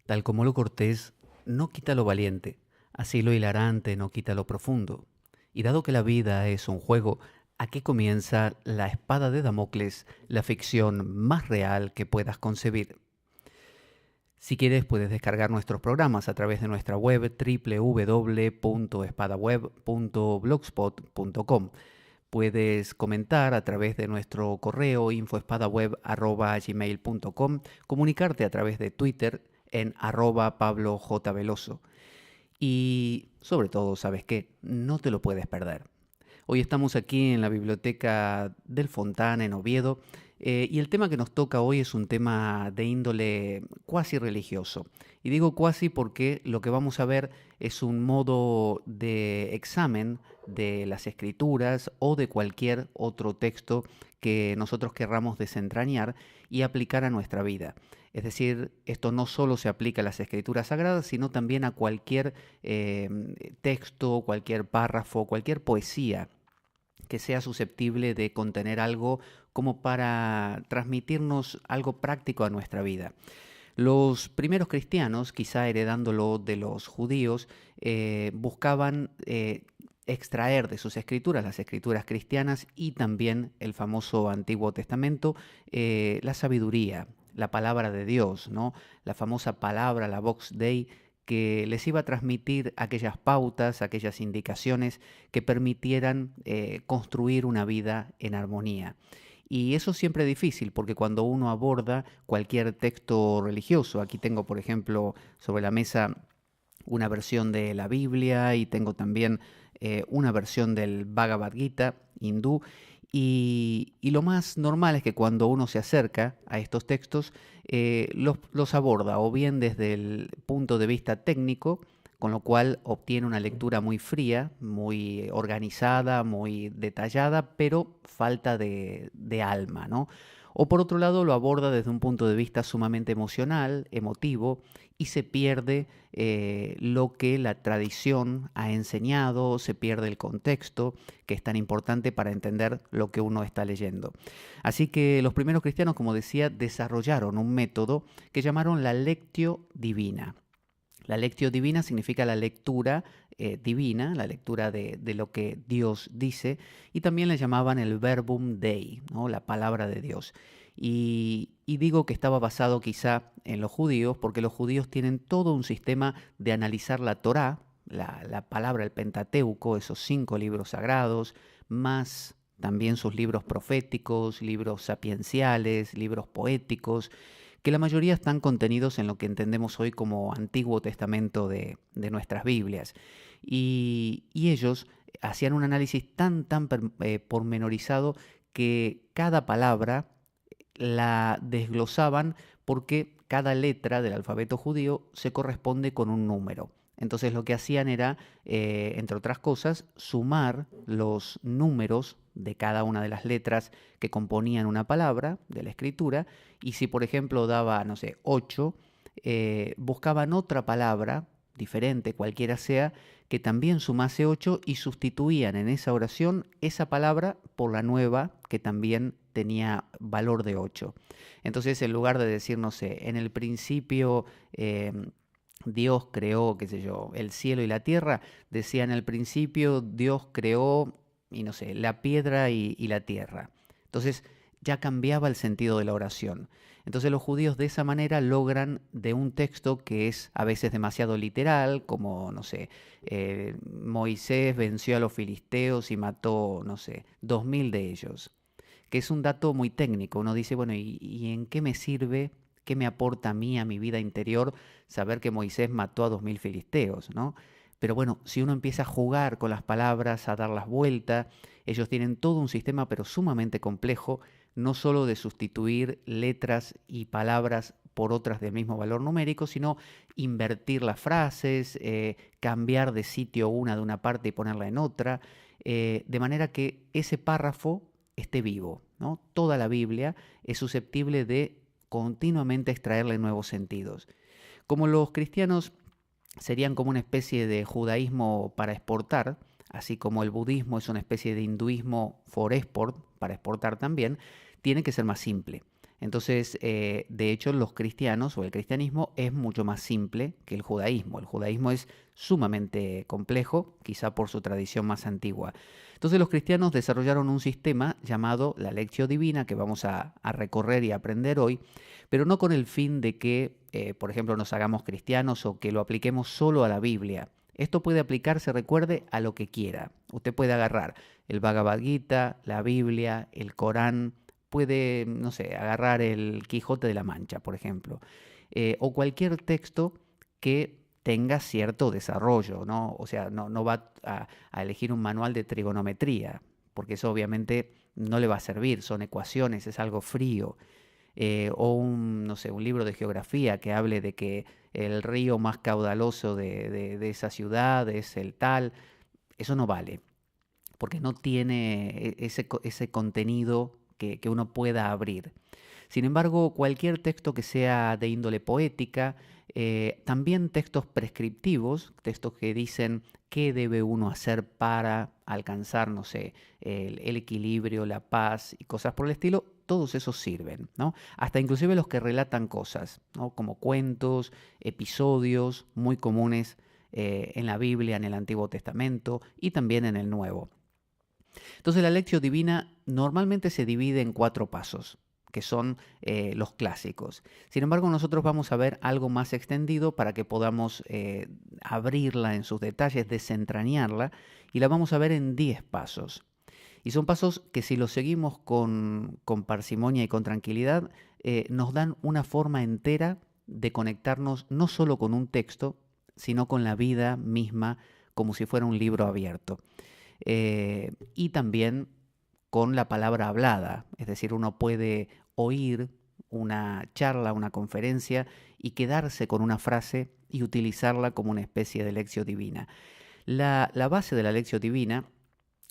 Tal como lo cortés no quita lo valiente, así lo hilarante no quita lo profundo. Y dado que la vida es un juego, aquí comienza La espada de Damocles, la ficción más real que puedas concebir. Si quieres, puedes descargar nuestros programas a través de nuestra web www.espadaweb.blogspot.com. Puedes comentar a través de nuestro correo infoespadaweb@gmail.com, comunicarte a través de Twitter en @PabloJVeloso. Y sobre todo, ¿sabes qué? No te lo puedes perder. Hoy estamos aquí en la biblioteca del Fontana en Oviedo y el tema que nos toca hoy es un tema de índole cuasi religioso. Y digo cuasi porque lo que vamos a ver es un modo de examen de las escrituras o de cualquier otro texto que nosotros querramos desentrañar y aplicar a nuestra vida. Es decir, esto no solo se aplica a las escrituras sagradas, sino también a cualquier texto, cualquier párrafo, cualquier poesía que sea susceptible de contener algo como para transmitirnos algo práctico a nuestra vida. Los primeros cristianos, quizá heredándolo de los judíos, buscaban extraer de sus escrituras, las escrituras cristianas y también el famoso Antiguo Testamento, la sabiduría, la palabra de Dios, ¿no? La famosa palabra, la Vox Dei, que les iba a transmitir aquellas pautas, aquellas indicaciones que permitieran construir una vida en armonía. Y eso siempre es difícil porque cuando uno aborda cualquier texto religioso, aquí tengo por ejemplo sobre la mesa una versión de la Biblia y tengo también una versión del Bhagavad Gita hindú. Y lo más normal es que cuando uno se acerca a estos textos, los aborda o bien desde el punto de vista técnico, con lo cual obtiene una lectura muy fría, muy organizada, muy detallada, pero falta de alma, ¿no? O por otro lado lo aborda desde un punto de vista sumamente emocional, emotivo, y se pierde lo que la tradición ha enseñado, se pierde el contexto, que es tan importante para entender lo que uno está leyendo. Así que los primeros cristianos, como decía, desarrollaron un método que llamaron la lectio divina. La lectio divina significa la lectura divina, la lectura de lo que Dios dice, y también le llamaban el verbum Dei, ¿no? La palabra de Dios. Y digo que estaba basado quizá en los judíos, porque los judíos tienen todo un sistema de analizar la Torá, la palabra, el Pentateuco, esos 5 libros sagrados, más también sus libros proféticos, libros sapienciales, libros poéticos, que la mayoría están contenidos en lo que entendemos hoy como Antiguo Testamento de nuestras Biblias. Y ellos hacían un análisis tan pormenorizado que cada palabra la desglosaban porque cada letra del alfabeto judío se corresponde con un número. Entonces lo que hacían era, entre otras cosas, sumar los números de cada una de las letras que componían una palabra de la escritura, y si por ejemplo daba, no sé, 8, buscaban otra palabra diferente, cualquiera sea, que también sumase 8 y sustituían en esa oración esa palabra por la nueva que también tenía valor de 8. Entonces, en lugar de decir, no sé, en el principio Dios creó, qué sé yo, el cielo y la tierra, decía en el principio Dios creó, y no sé, la piedra y la tierra. Entonces, ya cambiaba el sentido de la oración. Entonces los judíos de esa manera logran de un texto que es a veces demasiado literal, como, no sé, Moisés venció a los filisteos y mató, no sé, 2000 de ellos, que es un dato muy técnico. Uno dice, bueno, ¿y en qué me sirve, qué me aporta a mí, a mi vida interior, saber que Moisés mató a 2000 filisteos, ¿no? Pero bueno, si uno empieza a jugar con las palabras, a darlas vuelta, ellos tienen todo un sistema pero sumamente complejo, no solo de sustituir letras y palabras por otras del mismo valor numérico, sino invertir las frases, cambiar de sitio una de una parte y ponerla en otra, de manera que ese párrafo esté vivo, ¿no? Toda la Biblia es susceptible de continuamente extraerle nuevos sentidos. Como los cristianos serían como una especie de judaísmo para exportar, así como el budismo es una especie de hinduismo for export, para exportar también, tiene que ser más simple. Entonces, de hecho, los cristianos o el cristianismo es mucho más simple que el judaísmo. El judaísmo es sumamente complejo, quizá por su tradición más antigua. Entonces los cristianos desarrollaron un sistema llamado la Lectio Divina, que vamos a recorrer y aprender hoy, pero no con el fin de que, por ejemplo, nos hagamos cristianos o que lo apliquemos solo a la Biblia. Esto puede aplicarse, recuerde, a lo que quiera. Usted puede agarrar el Bhagavad Gita, la Biblia, el Corán, puede, no sé, agarrar el Quijote de la Mancha, por ejemplo, o cualquier texto que tenga cierto desarrollo, ¿no? O sea, no va a elegir un manual de trigonometría, porque eso obviamente no le va a servir, son ecuaciones, es algo frío. O un, no sé, un libro de geografía que hable de que el río más caudaloso de esa ciudad es el tal, eso no vale, porque no tiene ese contenido que uno pueda abrir. Sin embargo, cualquier texto que sea de índole poética, también textos prescriptivos, textos que dicen qué debe uno hacer para alcanzar, no sé, el equilibrio, la paz y cosas por el estilo, todos esos sirven, ¿no? Hasta inclusive los que relatan cosas, ¿no? Como cuentos, episodios muy comunes en la Biblia, en el Antiguo Testamento y también en el Nuevo. Entonces la Lectio Divina normalmente se divide en 4 pasos, que son los clásicos. Sin embargo, nosotros vamos a ver algo más extendido para que podamos abrirla en sus detalles, desentrañarla, y la vamos a ver en 10 pasos. Y son pasos que si los seguimos con parsimonia y con tranquilidad, nos dan una forma entera de conectarnos no solo con un texto, sino con la vida misma, como si fuera un libro abierto. Y también con la palabra hablada, es decir, uno puede oír una charla, una conferencia y quedarse con una frase y utilizarla como una especie de lección divina. La base de la lección divina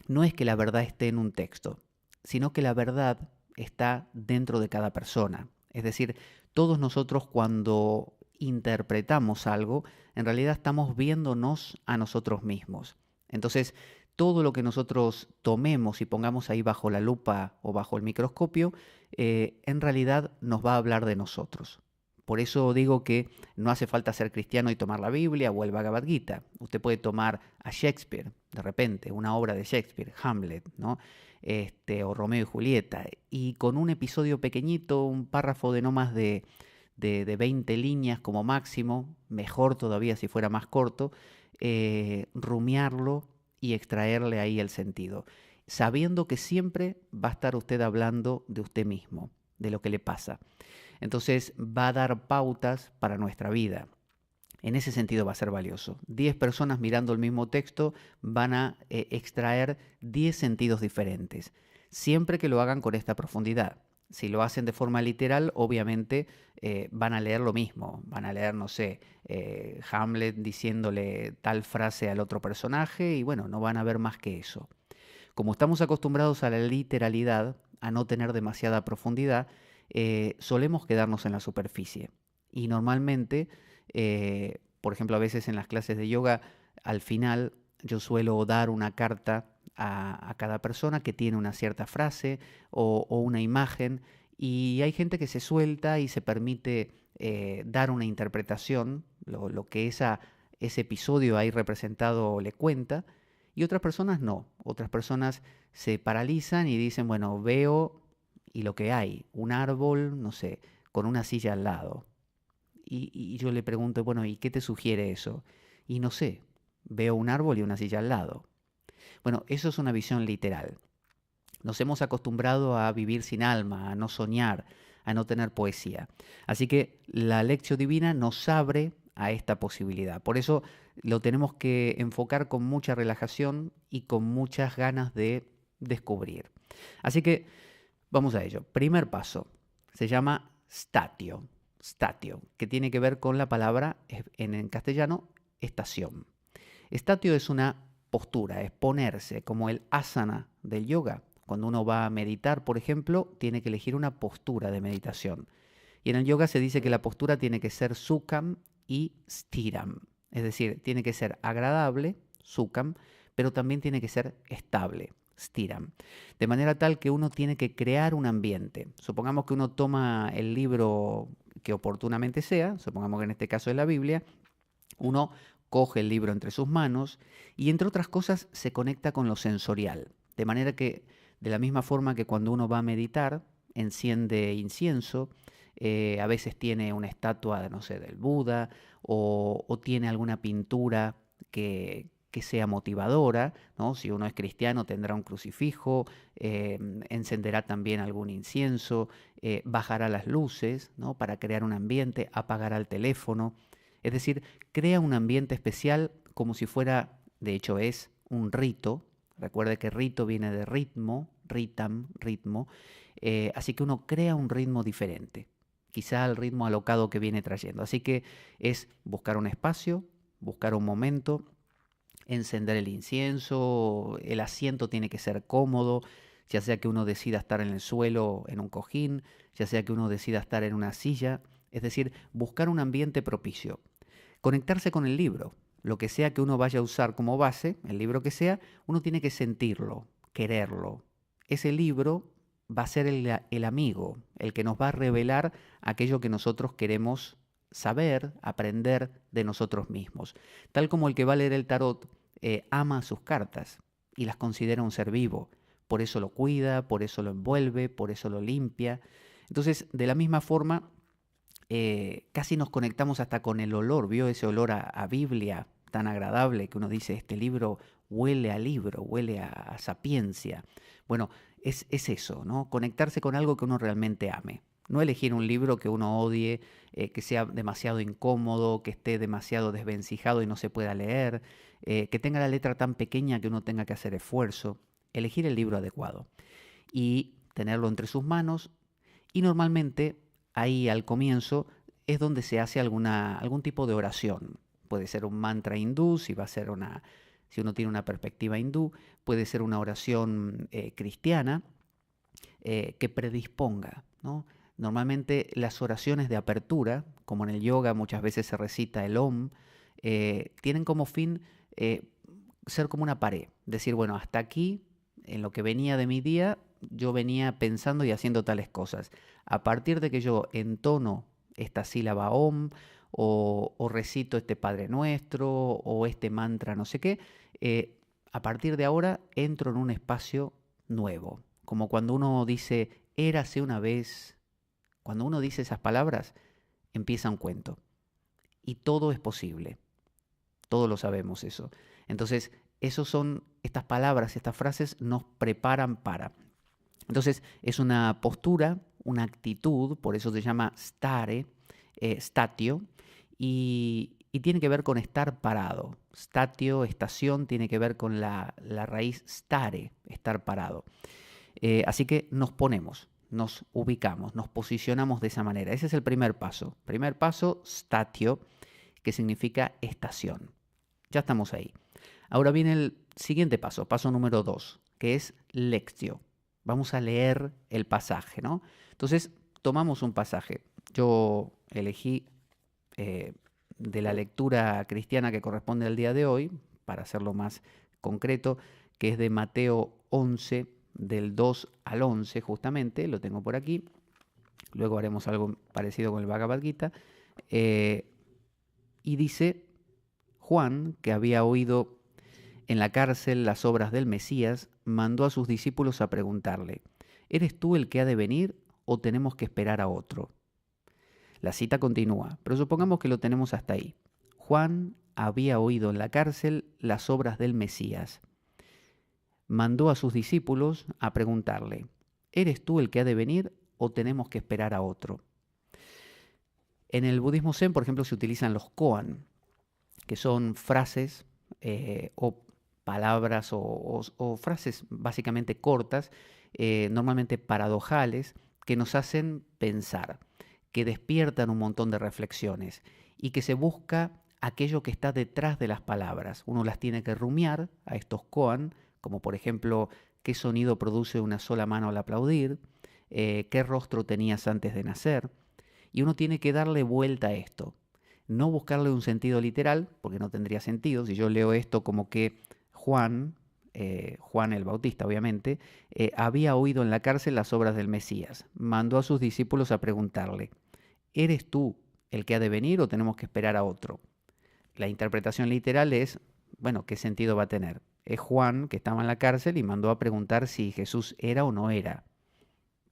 no es que la verdad esté en un texto, sino que la verdad está dentro de cada persona. Es decir, todos nosotros cuando interpretamos algo, en realidad estamos viéndonos a nosotros mismos. Entonces, todo lo que nosotros tomemos y pongamos ahí bajo la lupa o bajo el microscopio, en realidad nos va a hablar de nosotros. Por eso digo que no hace falta ser cristiano y tomar la Biblia o el Bhagavad Gita. Usted puede tomar a Shakespeare, de repente, una obra de Shakespeare, Hamlet, ¿no? O Romeo y Julieta, y con un episodio pequeñito, un párrafo de no más de 20 líneas como máximo, mejor todavía si fuera más corto, rumiarlo y extraerle ahí el sentido, sabiendo que siempre va a estar usted hablando de usted mismo, de lo que le pasa. Entonces va a dar pautas para nuestra vida. En ese sentido va a ser valioso. 10 personas mirando el mismo texto van a extraer 10 sentidos diferentes, siempre que lo hagan con esta profundidad. Si lo hacen de forma literal, obviamente van a leer lo mismo. Van a leer, no sé, Hamlet diciéndole tal frase al otro personaje y bueno, no van a ver más que eso. Como estamos acostumbrados a la literalidad, a no tener demasiada profundidad, solemos quedarnos en la superficie. Y normalmente, por ejemplo, a veces en las clases de yoga, al final yo suelo dar una carta a cada persona que tiene una cierta frase o una imagen, y hay gente que se suelta y se permite dar una interpretación, lo que ese episodio ahí representado le cuenta, y otras personas no. Otras personas se paralizan y dicen, bueno, veo y lo que hay, un árbol, no sé, con una silla al lado. Y yo le pregunto, bueno, ¿y qué te sugiere eso? Y no sé, veo un árbol y una silla al lado. Bueno, eso es una visión literal. Nos hemos acostumbrado a vivir sin alma, a no soñar, a no tener poesía. Así que la lección divina nos abre a esta posibilidad. Por eso lo tenemos que enfocar con mucha relajación y con muchas ganas de descubrir. Así que vamos a ello. Primer paso, se llama statio. Statio, que tiene que ver con la palabra en castellano estación. Statio es una postura, es ponerse, como el asana del yoga. Cuando uno va a meditar, por ejemplo, tiene que elegir una postura de meditación. Y en el yoga se dice que la postura tiene que ser sukham y sthiram. Es decir, tiene que ser agradable, sukham, pero también tiene que ser estable, stiram. De manera tal que uno tiene que crear un ambiente. Supongamos que uno toma el libro que oportunamente sea, supongamos que en este caso es la Biblia, uno coge el libro entre sus manos y entre otras cosas se conecta con lo sensorial. De manera que de la misma forma que cuando uno va a meditar, enciende incienso, a veces tiene una estatua, no sé, del Buda o tiene alguna pintura que sea motivadora, ¿no? Si uno es cristiano tendrá un crucifijo, encenderá también algún incienso, bajará las luces, ¿no? Para crear un ambiente, apagará el teléfono. Es decir, crea un ambiente especial como si fuera, de hecho es, un rito. Recuerde que rito viene de ritmo, ritam, ritmo. Así que uno crea un ritmo diferente, quizá el ritmo alocado que viene trayendo. Así que es buscar un espacio, buscar un momento, encender el incienso, el asiento tiene que ser cómodo, ya sea que uno decida estar en el suelo, en un cojín, ya sea que uno decida estar en una silla, es decir, buscar un ambiente propicio. Conectarse con el libro, lo que sea que uno vaya a usar como base, el libro que sea, uno tiene que sentirlo, quererlo. Ese libro va a ser el amigo, el que nos va a revelar aquello que nosotros queremos saber, aprender de nosotros mismos. Tal como el que va a leer el tarot ama sus cartas y las considera un ser vivo. Por eso lo cuida, por eso lo envuelve, por eso lo limpia. Entonces, de la misma forma, casi nos conectamos hasta con el olor, ¿vio? Ese olor a Biblia tan agradable que uno dice, este libro huele a libro, huele a sapiencia. Bueno, es eso, ¿no? Conectarse con algo que uno realmente ame. No elegir un libro que uno odie, que sea demasiado incómodo, que esté demasiado desvencijado y no se pueda leer, que tenga la letra tan pequeña que uno tenga que hacer esfuerzo. Elegir el libro adecuado y tenerlo entre sus manos y normalmente ahí al comienzo es donde se hace algún tipo de oración. Puede ser un mantra hindú, si uno tiene una perspectiva hindú, puede ser una oración cristiana que predisponga, ¿no? Normalmente las oraciones de apertura, como en el yoga muchas veces se recita el Om, tienen como fin ser como una pared. Decir, bueno, hasta aquí, en lo que venía de mi día, yo venía pensando y haciendo tales cosas. A partir de que yo entono esta sílaba Om o recito este Padre Nuestro o este mantra no sé qué, a partir de ahora entro en un espacio nuevo. Como cuando uno dice, érase una vez, cuando uno dice esas palabras, empieza un cuento. Y todo es posible. Todos lo sabemos eso. Entonces, estas palabras, estas frases nos preparan para. Entonces, es una postura, una actitud, por eso se llama stare, statio, y tiene que ver con estar parado. Statio, estación, tiene que ver con la raíz stare, estar parado. Así que nos ponemos, nos ubicamos, nos posicionamos de esa manera. Ese es el primer paso. Primer paso, statio, que significa estación. Ya estamos ahí. Ahora viene el siguiente paso, paso número 2, que es lectio. Vamos a leer el pasaje, ¿no? Entonces, tomamos un pasaje. Yo elegí de la lectura cristiana que corresponde al día de hoy, para hacerlo más concreto, que es de Mateo 11, del 2 al 11, justamente, lo tengo por aquí. Luego haremos algo parecido con el Bhagavad Gita. Y dice, Juan, que había oído en la cárcel las obras del Mesías, mandó a sus discípulos a preguntarle, ¿eres tú el que ha de venir o tenemos que esperar a otro? La cita continúa, pero supongamos que lo tenemos hasta ahí. Juan había oído en la cárcel las obras del Mesías. Mandó a sus discípulos a preguntarle, ¿eres tú el que ha de venir o tenemos que esperar a otro? En el budismo zen, por ejemplo, se utilizan los koan, que son frases o palabras o frases básicamente cortas, normalmente paradojales, que nos hacen pensar, que despiertan un montón de reflexiones y que se busca aquello que está detrás de las palabras. Uno las tiene que rumiar a estos koan, como por ejemplo, qué sonido produce una sola mano al aplaudir, qué rostro tenías antes de nacer, y uno tiene que darle vuelta a esto. No buscarle un sentido literal, porque no tendría sentido. Si yo leo esto como que Juan Juan el Bautista obviamente, había oído en la cárcel las obras del Mesías. Mandó a sus discípulos a preguntarle, ¿eres tú el que ha de venir o tenemos que esperar a otro? La interpretación literal es, bueno, ¿qué sentido va a tener? Es Juan que estaba en la cárcel y mandó a preguntar si Jesús era o no era.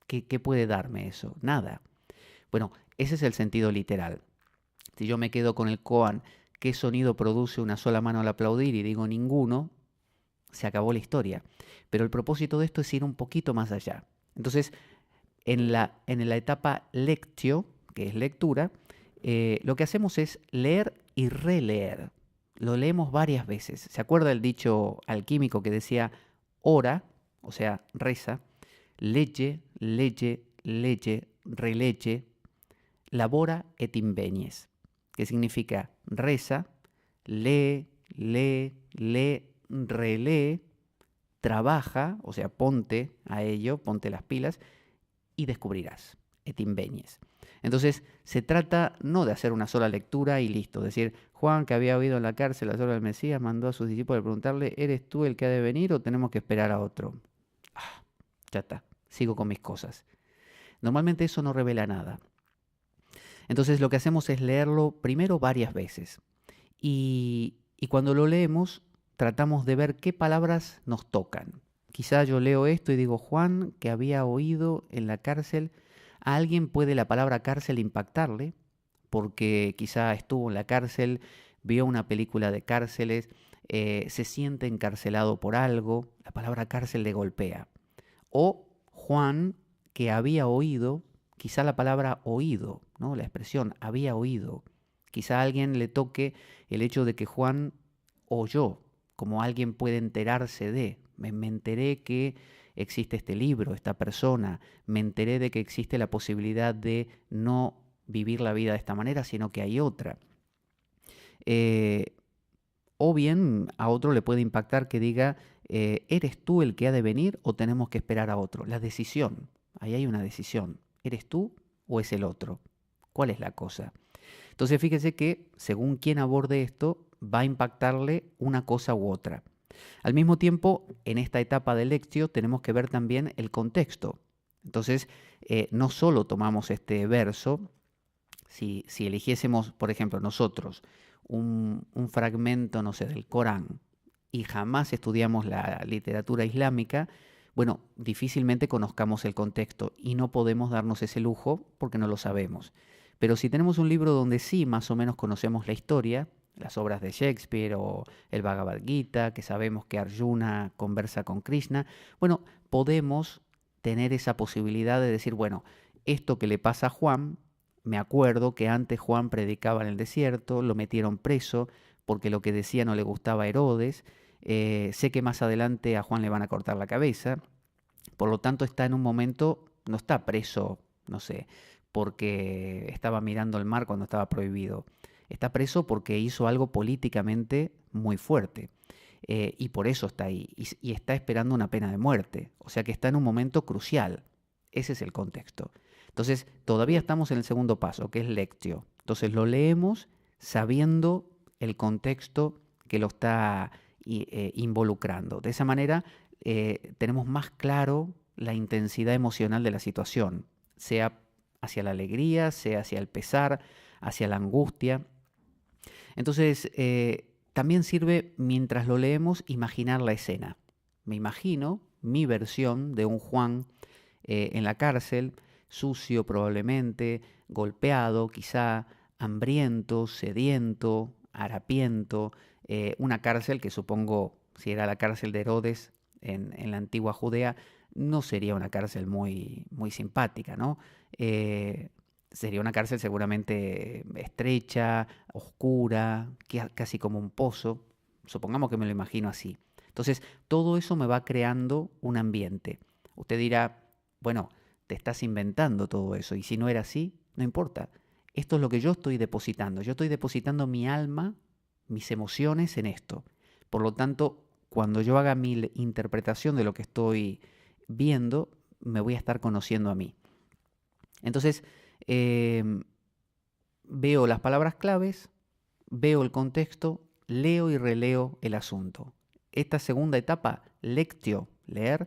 ¿Qué puede darme eso? Nada. Bueno, ese es el sentido literal. Si yo me quedo con el koan, ¿qué sonido produce una sola mano al aplaudir? Y digo ninguno, se acabó la historia. Pero el propósito de esto es ir un poquito más allá. Entonces, en la etapa lectio, que es lectura, lo que hacemos es leer y releer. Lo leemos varias veces. ¿Se acuerda el dicho alquímico que decía ora, o sea, reza, legge, legge, legge, releche, labora et invenies, que significa reza, lee, lee, lee, relee, trabaja, o sea, ponte a ello, ponte las pilas y descubrirás, et invenies. Entonces, se trata no de hacer una sola lectura y listo, decir, Juan, que había oído en la cárcel las obras del Mesías, mandó a sus discípulos a preguntarle, ¿eres tú el que ha de venir o tenemos que esperar a otro? Ya está, sigo con mis cosas. Normalmente eso no revela nada. Entonces lo que hacemos es leerlo primero varias veces y cuando lo leemos tratamos de ver qué palabras nos tocan. Quizá yo leo esto y digo, Juan, que había oído en la cárcel, a alguien puede la palabra cárcel impactarle, porque quizá estuvo en la cárcel, vio una película de cárceles, se siente encarcelado por algo, la palabra cárcel le golpea. O Juan, que había oído, quizá la palabra oído, ¿no? La expresión había oído. Quizá a alguien le toque el hecho de que Juan oyó, como alguien puede enterarse de. Me enteré que existe este libro, esta persona, me enteré de que existe la posibilidad de no vivir la vida de esta manera, sino que hay otra. O bien a otro le puede impactar que diga, ¿eres tú el que ha de venir o tenemos que esperar a otro? La decisión, ahí hay una decisión. ¿Eres tú o es el otro? ¿Cuál es la cosa? Entonces fíjese que según quien aborde esto, va a impactarle una cosa u otra. Al mismo tiempo, en esta etapa de lectio tenemos que ver también el contexto. Entonces, no solo tomamos este verso, si eligiésemos, por ejemplo, nosotros un fragmento, no sé, del Corán y jamás estudiamos la literatura islámica, bueno, difícilmente conozcamos el contexto y no podemos darnos ese lujo porque no lo sabemos. Pero si tenemos un libro donde sí más o menos conocemos la historia, las obras de Shakespeare o el Bhagavad Gita, que sabemos que Arjuna conversa con Krishna, bueno, podemos tener esa posibilidad de decir, bueno, esto que le pasa a Juan, me acuerdo que antes Juan predicaba en el desierto, lo metieron preso porque lo que decía no le gustaba a Herodes, sé que más adelante a Juan le van a cortar la cabeza, por lo tanto está en un momento, no está preso, no sé, porque estaba mirando el mar cuando estaba prohibido, está preso porque hizo algo políticamente muy fuerte. Y por eso está ahí, y está esperando una pena de muerte, o sea que está en un momento crucial, ese es el contexto. Entonces, todavía estamos en el segundo paso, que es lectio. Entonces, lo leemos sabiendo el contexto que lo está involucrando. De esa manera, tenemos más claro la intensidad emocional de la situación, sea hacia la alegría, sea hacia el pesar, hacia la angustia. Entonces, también sirve, mientras lo leemos, imaginar la escena. Me imagino mi versión de un Juan en la cárcel, sucio probablemente, golpeado, quizá hambriento, sediento, harapiento, una cárcel que supongo, si era la cárcel de Herodes en la antigua Judea, no sería una cárcel muy simpática, ¿no? Sería una cárcel seguramente estrecha, oscura, casi como un pozo. Supongamos que me lo imagino así. Entonces, todo eso me va creando un ambiente. Usted dirá, bueno, te estás inventando todo eso. Y si no era así, no importa. Esto es lo que yo estoy depositando. Yo estoy depositando mi alma, mis emociones en esto. Por lo tanto, cuando yo haga mi interpretación de lo que estoy viendo, me voy a estar conociendo a mí. Entonces, veo las palabras claves, veo el contexto, leo y releo el asunto. esta segunda etapa, lectio, leer,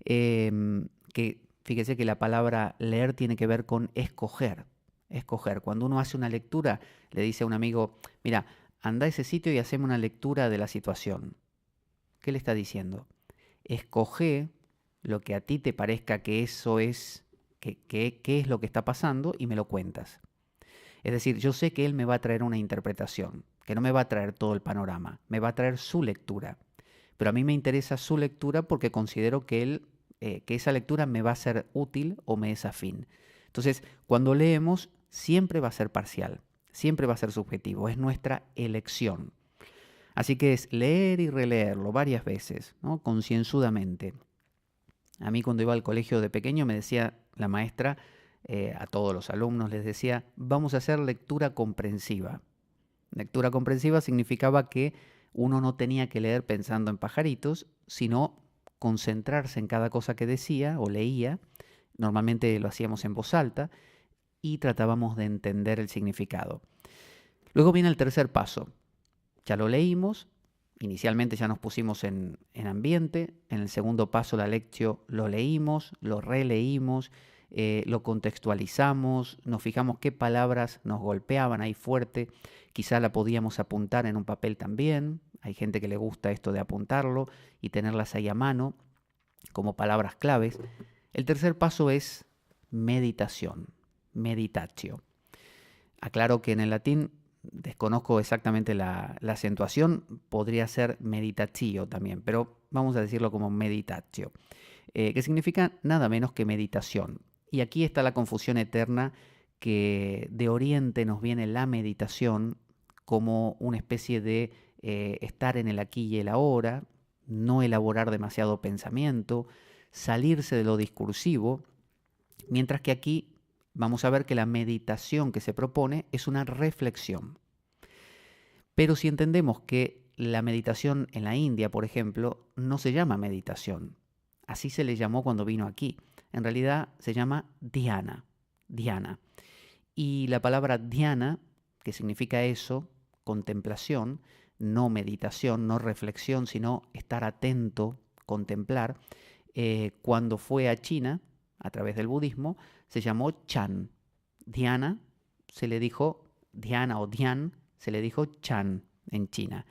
que fíjese que la palabra leer tiene que ver con escoger. Escoger. Cuando uno hace una lectura, le dice a un amigo, mira, anda a ese sitio y hacemos una lectura de la situación. ¿Qué le está diciendo? Escoge lo que a ti te parezca que eso es, que es lo que está pasando y me lo cuentas. Es decir, yo sé que él me va a traer una interpretación, que no me va a traer todo el panorama, me va a traer su lectura. Pero a mí me interesa su lectura porque considero que que esa lectura me va a ser útil o me es afín. Entonces, cuando leemos, siempre va a ser parcial, siempre va a ser subjetivo, es nuestra elección. Así que es leer y releerlo varias veces, ¿no? Concienzudamente. A mí cuando iba al colegio de pequeño me decía la maestra, a todos los alumnos les decía, vamos a hacer lectura comprensiva. Lectura comprensiva significaba que uno no tenía que leer pensando en pajaritos, sino concentrarse en cada cosa que decía o leía. Normalmente lo hacíamos en voz alta y tratábamos de entender el significado. Luego viene el tercer paso. Ya lo leímos, inicialmente ya nos pusimos en ambiente, en el segundo paso la lectio lo leímos, lo releímos, lo contextualizamos, nos fijamos qué palabras nos golpeaban ahí fuerte, quizá la podíamos apuntar en un papel también, hay gente que le gusta esto de apuntarlo y tenerlas ahí a mano como palabras claves. El tercer paso es meditación, meditatio. Aclaro que en el latín desconozco exactamente la acentuación, podría ser meditatio también, pero vamos a decirlo como meditatio, que significa nada menos que meditación. Y aquí está la confusión eterna que de Oriente nos viene la meditación como una especie de estar en el aquí y el ahora, no elaborar demasiado pensamiento, salirse de lo discursivo, mientras que aquí vamos a ver que la meditación que se propone es una reflexión. Pero si entendemos que la meditación en la India, por ejemplo, no se llama meditación, así se le llamó cuando vino aquí, en realidad se llama dhyana, dhyana. Y la palabra dhyana, que significa eso, contemplación, no meditación, no reflexión, sino estar atento, contemplar, cuando fue a China, a través del budismo, se llamó Chan. Dhyana se le dijo, Dhyana o Dhyan, se le dijo Chan en China.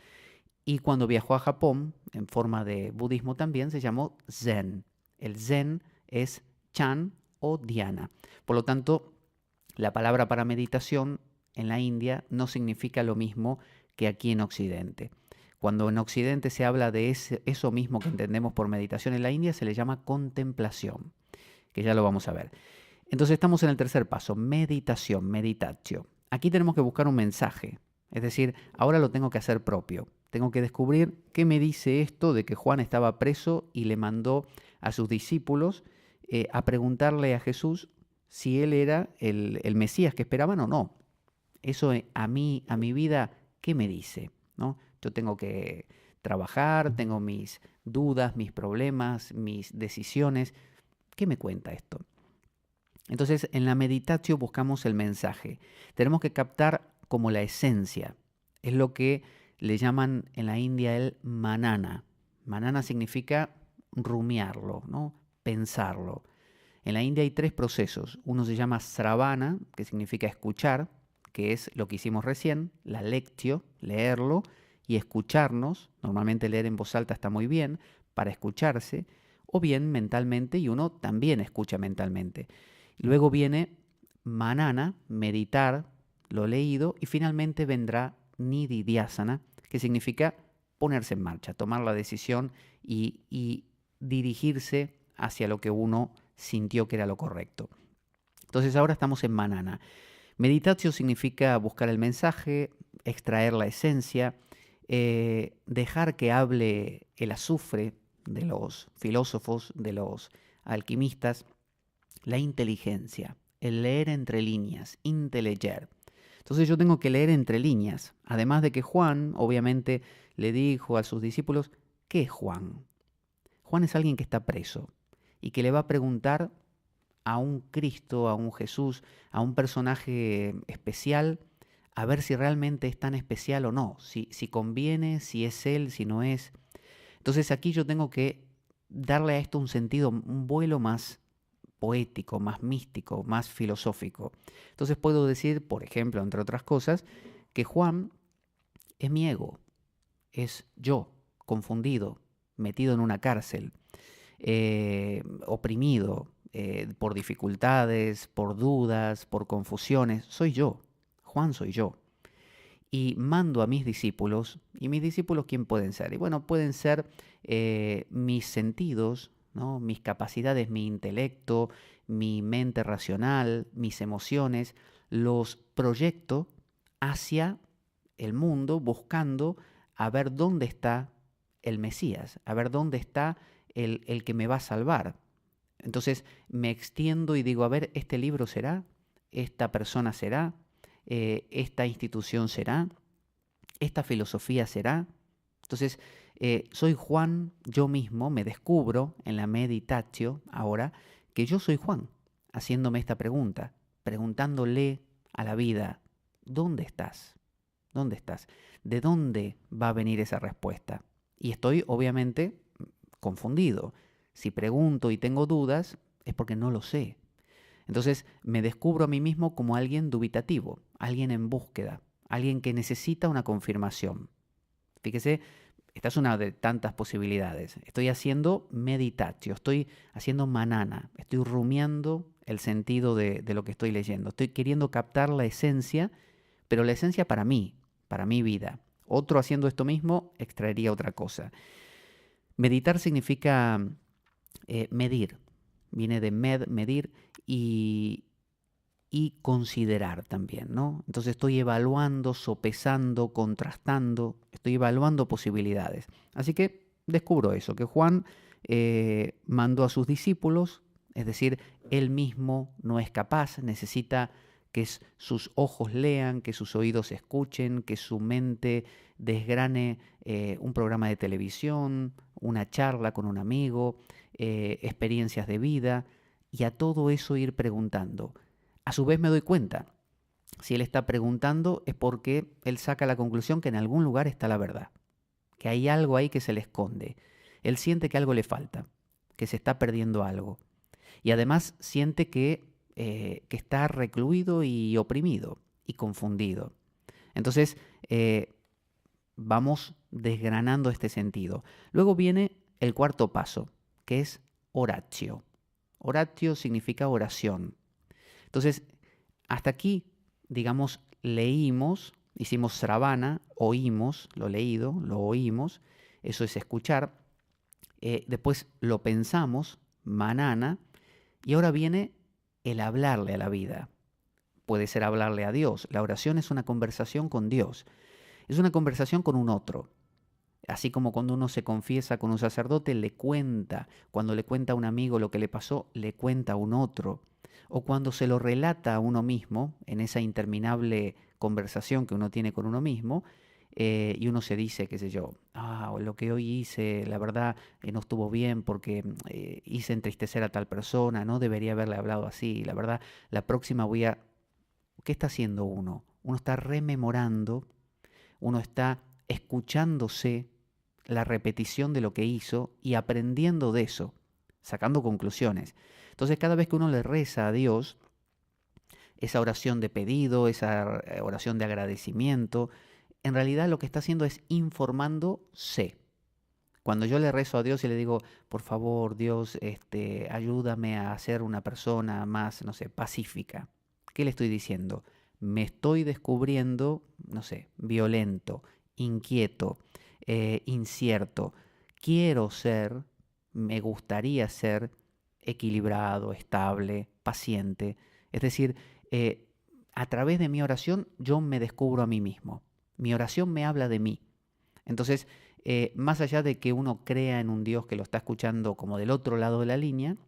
Y cuando viajó a Japón, en forma de budismo también, se llamó Zen. El Zen es Chan o Dhyana. Por lo tanto, la palabra para meditación en la India no significa lo mismo que aquí en Occidente. Cuando en Occidente se habla de eso mismo que entendemos por meditación en la India, se le llama contemplación, que ya lo vamos a ver. Entonces estamos en el tercer paso, meditación, meditatio. Aquí tenemos que buscar un mensaje, es decir, ahora lo tengo que hacer propio. Tengo que descubrir qué me dice esto de que Juan estaba preso y le mandó a sus discípulos a preguntarle a Jesús si él era el Mesías que esperaban o no. Eso a mí, a mi vida, ¿qué me dice? ¿No? Yo tengo que trabajar, tengo mis dudas, mis problemas, mis decisiones. ¿Qué me cuenta esto? Entonces, en la meditatio buscamos el mensaje. Tenemos que captar como la esencia. Es lo que le llaman en la India el manana. Manana significa rumiarlo, ¿no? Pensarlo. En la India hay tres procesos. Uno se llama sravana, que significa escuchar, que es lo que hicimos recién, la lectio, leerlo, y escucharnos. Normalmente leer en voz alta está muy bien para escucharse, o bien mentalmente, y uno también escucha mentalmente. Luego viene manana, meditar lo leído, y finalmente vendrá nididhyasana, que significa ponerse en marcha, tomar la decisión y dirigirse hacia lo que uno sintió que era lo correcto. Entonces ahora estamos en manana. Meditatio significa buscar el mensaje, extraer la esencia, dejar que hable el azufre de los filósofos, de los alquimistas, la inteligencia, el leer entre líneas, inteleger. Entonces yo tengo que leer entre líneas, además de que Juan obviamente le dijo a sus discípulos, ¿qué es Juan? Juan es alguien que está preso y que le va a preguntar a un Cristo, a un Jesús, a un personaje especial, a ver si realmente es tan especial o no, si conviene, si es él, si no es. Entonces aquí yo tengo que darle a esto un sentido, un vuelo más poético, más místico, más filosófico. Entonces puedo decir, por ejemplo, entre otras cosas, que Juan es mi ego, es yo, confundido, metido en una cárcel, oprimido por dificultades, por dudas, por confusiones. Soy yo, Juan soy yo. Y mando a mis discípulos, y mis discípulos, ¿quién pueden ser? Y bueno, pueden ser mis sentidos, ¿no? Mis capacidades, mi intelecto, mi mente racional, mis emociones, los proyecto hacia el mundo buscando a ver dónde está el Mesías, a ver dónde está el que me va a salvar. Entonces me extiendo y digo, a ver, este libro será, esta persona será, esta institución será, esta filosofía será. Entonces, soy Juan, yo mismo me descubro en la meditatio ahora que yo soy Juan, haciéndome esta pregunta, preguntándole a la vida, ¿dónde estás? ¿Dónde estás? ¿De dónde va a venir esa respuesta? Y estoy obviamente confundido. Si pregunto y tengo dudas, es porque no lo sé. Entonces me descubro a mí mismo como alguien dubitativo, alguien en búsqueda, alguien que necesita una confirmación. Fíjese, esta es una de tantas posibilidades. Estoy haciendo meditatio, estoy haciendo manana, estoy rumiando el sentido de lo que estoy leyendo. Estoy queriendo captar la esencia, pero la esencia para mí, para mi vida. Otro haciendo esto mismo extraería otra cosa. Meditar significa medir, viene de medir, y, y considerar también, ¿no? Entonces estoy evaluando, sopesando, contrastando, estoy evaluando posibilidades. Así que descubro eso, que Juan mandó a sus discípulos, es decir, él mismo no es capaz, necesita que sus ojos lean, que sus oídos escuchen, que su mente desgrane un programa de televisión, una charla con un amigo, experiencias de vida, y a todo eso ir preguntando. A su vez me doy cuenta, si él está preguntando es porque él saca la conclusión que en algún lugar está la verdad, que hay algo ahí que se le esconde. Él siente que algo le falta, que se está perdiendo algo. Y además siente que está recluido y oprimido y confundido. Entonces, vamos desgranando este sentido. Luego viene el cuarto paso, que es oratio. Oratio significa oración. Entonces, hasta aquí, digamos, leímos, hicimos sravana, oímos, lo leído, lo oímos, eso es escuchar. Después lo pensamos, manana, y ahora viene el hablarle a la vida. Puede ser hablarle a Dios. La oración es una conversación con Dios. Es una conversación con un otro. Así como cuando uno se confiesa con un sacerdote, le cuenta. Cuando le cuenta a un amigo lo que le pasó, le cuenta a un otro. O cuando se lo relata a uno mismo, en esa interminable conversación que uno tiene con uno mismo, y uno se dice, qué sé yo, lo que hoy hice, la verdad, no estuvo bien porque hice entristecer a tal persona, no debería haberle hablado así, la verdad, la próxima voy a... ¿Qué está haciendo uno? Uno está rememorando, uno está escuchándose la repetición de lo que hizo y aprendiendo de eso, sacando conclusiones. Entonces cada vez que uno le reza a Dios, esa oración de pedido, esa oración de agradecimiento, en realidad lo que está haciendo es informándose. Cuando yo le rezo a Dios y le digo, por favor, Dios, ayúdame a ser una persona más, no sé, pacífica. ¿Qué le estoy diciendo? Me estoy descubriendo, no sé, violento, inquieto, incierto. Quiero ser, me gustaría ser equilibrado, estable, paciente. Es decir, eh, a través de mi oración yo me descubro a mí mismo. Mi oración me habla de mí. Entonces, más allá de que uno crea en un Dios que lo está escuchando como del otro lado de la línea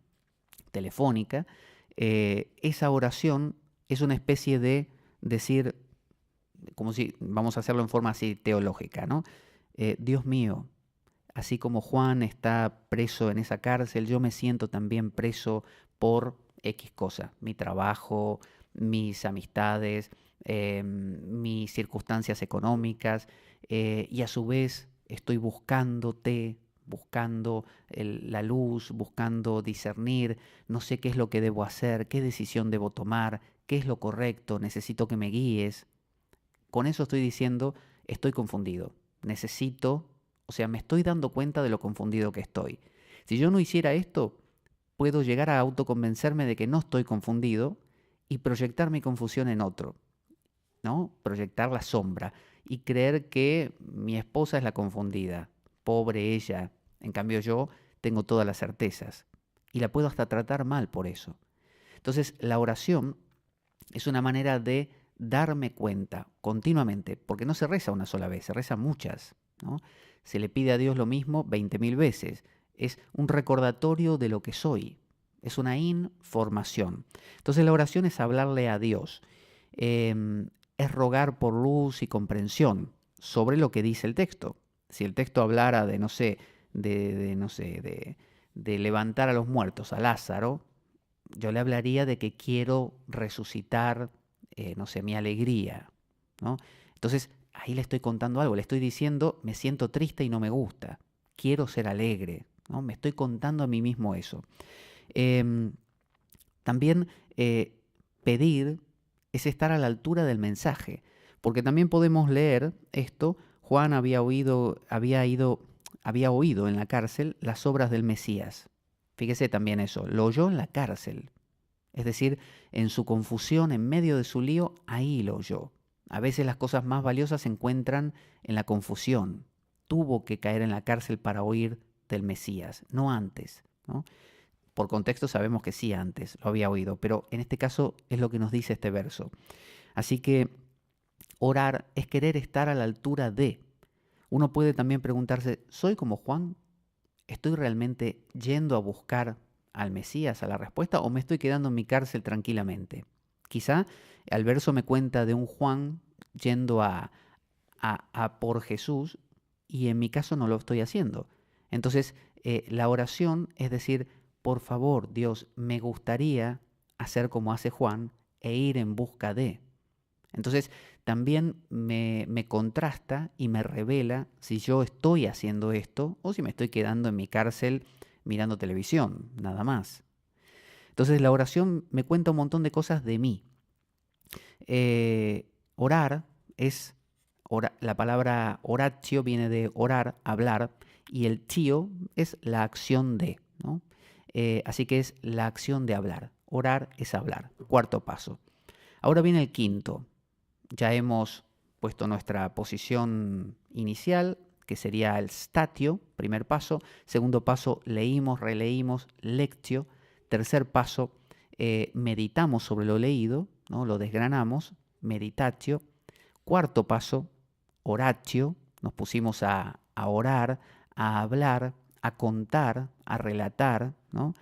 telefónica, esa oración es una especie de decir, como si, vamos a hacerlo en forma así teológica, ¿no? Dios mío, así como Juan está preso en esa cárcel, yo me siento también preso por X cosa, mi trabajo, mis amistades, mis circunstancias económicas, y a su vez estoy buscándote, buscando la luz, buscando discernir, no sé qué es lo que debo hacer, qué decisión debo tomar, qué es lo correcto, necesito que me guíes. Con eso estoy diciendo, estoy confundido, necesito, o sea, me estoy dando cuenta de lo confundido que estoy. Si yo no hiciera esto, puedo llegar a autoconvencerme de que no estoy confundido y proyectar mi confusión en otro, ¿no? Proyectar la sombra y creer que mi esposa es la confundida, pobre ella, en cambio yo tengo todas las certezas y la puedo hasta tratar mal por eso. Entonces la oración es una manera de darme cuenta continuamente, porque no se reza una sola vez, se reza muchas, ¿no? Se le pide a Dios lo mismo 20.000 veces. Es un recordatorio de lo que soy, es una información. Entonces la oración es hablarle a Dios, es rogar por luz y comprensión sobre lo que dice el texto. Si el texto hablara de, no sé, de levantar a los muertos, a Lázaro, yo le hablaría de que quiero resucitar, no sé, mi alegría, ¿no? Entonces, ahí le estoy contando algo, le estoy diciendo, me siento triste y no me gusta, quiero ser alegre, ¿no? Me estoy contando a mí mismo eso. También pedir es estar a la altura del mensaje, porque también podemos leer esto, Juan había oído en la cárcel las obras del Mesías. Fíjese también eso, lo oyó en la cárcel. Es decir, en su confusión, en medio de su lío, ahí lo oyó. A veces las cosas más valiosas se encuentran en la confusión. Tuvo que caer en la cárcel para oír del Mesías, no antes, ¿no? Por contexto sabemos que sí antes lo había oído, pero en este caso es lo que nos dice este verso. Así que orar es querer estar a la altura de. Uno puede también preguntarse, ¿soy como Juan? ¿Estoy realmente yendo a buscar al Mesías, a la respuesta, o me estoy quedando en mi cárcel tranquilamente? Quizá el verso me cuenta de un Juan yendo a por Jesús y en mi caso no lo estoy haciendo. Entonces, la oración es decir, por favor, Dios, me gustaría hacer como hace Juan e ir en busca de. Entonces, también me contrasta y me revela si yo estoy haciendo esto o si me estoy quedando en mi cárcel mirando televisión, nada más. Entonces, la oración me cuenta un montón de cosas de mí. Orar es, la palabra oratio viene de orar, hablar, y el tio es la acción de, ¿no? Así que es la acción de hablar. Orar es hablar. Cuarto paso. Ahora viene el quinto. Ya hemos puesto nuestra posición inicial, que sería el statio, primer paso. Segundo paso, leímos, releímos, lectio. Tercer paso, meditamos sobre lo leído, ¿no? Lo desgranamos, meditatio. Cuarto paso, oratio. Nos pusimos a orar, a hablar, a contar, a relatar, ¿no?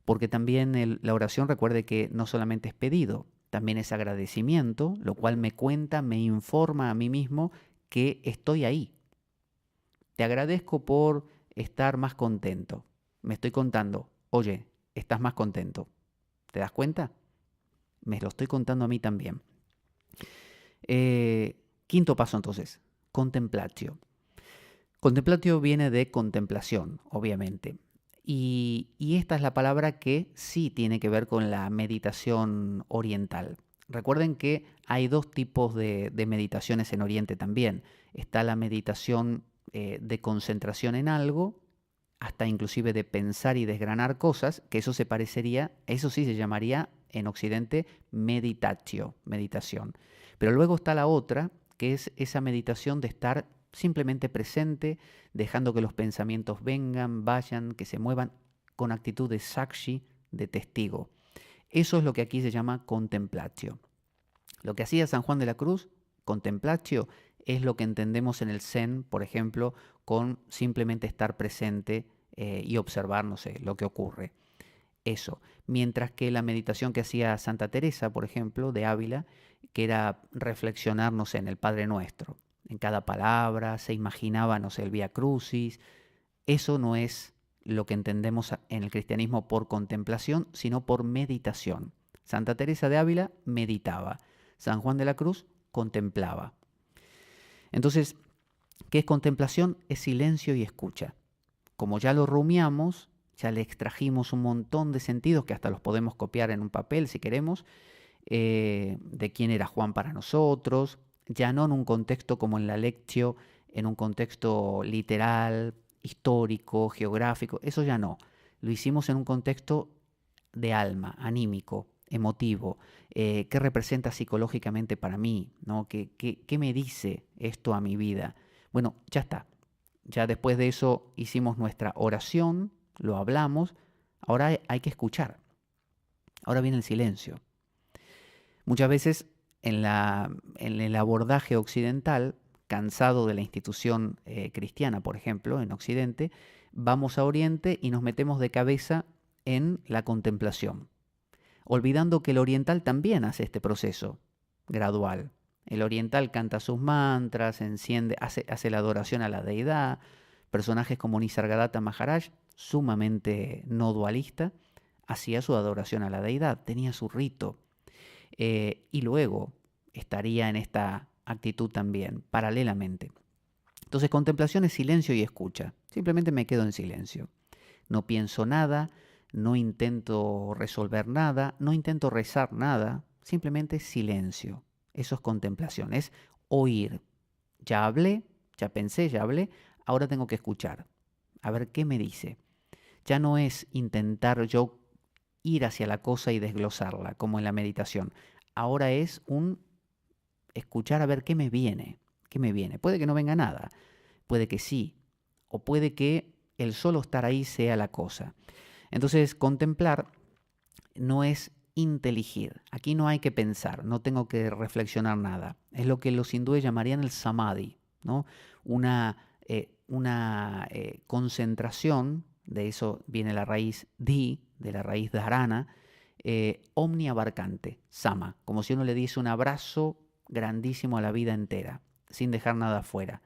Porque también la oración, recuerde que no solamente es pedido, también es agradecimiento, lo cual me cuenta, me informa a mí mismo que estoy ahí. Te agradezco por estar más contento. Me estoy contando, oye, estás más contento. ¿Te das cuenta? Me lo estoy contando a mí también. Quinto paso entonces, contemplatio. Contemplatio viene de contemplación, obviamente. Y esta es la palabra que sí tiene que ver con la meditación oriental. Recuerden que hay dos tipos de meditaciones en Oriente también. Está la meditación de concentración en algo, hasta inclusive de pensar y desgranar cosas, que eso eso sí se llamaría en Occidente meditatio, meditación. Pero luego está la otra, que es esa meditación de estar simplemente presente, dejando que los pensamientos vengan, vayan, que se muevan con actitud de sakshi, de testigo. Eso es lo que aquí se llama contemplatio. Lo que hacía San Juan de la Cruz, contemplatio, es lo que entendemos en el Zen, por ejemplo, con simplemente estar presente y observar, no sé, lo que ocurre. Eso. Mientras que la meditación que hacía Santa Teresa, por ejemplo, de Ávila, que era reflexionar, no sé, en el Padre Nuestro. En cada palabra, se imaginaba, no sé, el Vía Crucis. Eso no es lo que entendemos en el cristianismo por contemplación, sino por meditación. Santa Teresa de Ávila meditaba. San Juan de la Cruz contemplaba. Entonces, ¿qué es contemplación? Es silencio y escucha. como ya lo rumiamos, ya le extrajimos un montón de sentidos que hasta los podemos copiar en un papel si queremos, de quién era Juan para nosotros, ya no en un contexto como en la Lectio, en un contexto literal, histórico, geográfico, eso ya no. Lo hicimos en un contexto de alma, anímico, emotivo, qué representa psicológicamente para mí, ¿no? ¿Qué me dice esto a mi vida? Bueno, ya está. Ya después de eso hicimos nuestra oración, lo hablamos, ahora hay que escuchar. Ahora viene el silencio. Muchas veces en el abordaje occidental, cansado de la institución cristiana, por ejemplo, en Occidente, vamos a Oriente y nos metemos de cabeza en la contemplación, olvidando que el oriental también hace este proceso gradual. El oriental canta sus mantras, hace la adoración a la deidad. Personajes como Nisargadatta Maharaj, sumamente no dualista, hacía su adoración a la deidad, tenía su rito. Y luego estaría en esta actitud también, paralelamente. Entonces, contemplación es silencio y escucha. Simplemente me quedo en silencio. No pienso nada, no intento resolver nada, no intento rezar nada, simplemente silencio. Eso es contemplación, es oír. Ya hablé, ya pensé, ya hablé, ahora tengo que escuchar. A ver qué me dice. Ya no es intentar yo ir hacia la cosa y desglosarla, como en la meditación. Ahora es un escuchar a ver qué me viene. ¿Qué me viene? Puede que no venga nada, puede que sí, o puede que el solo estar ahí sea la cosa. Entonces, contemplar no es inteligir. Aquí no hay que pensar, no tengo que reflexionar nada. Es lo que los hindúes llamarían el samadhi, ¿no? Una concentración, de eso viene la raíz di, de la raíz dharana, omniabarcante, sama, como si uno le diese un abrazo grandísimo a la vida entera, sin dejar nada afuera.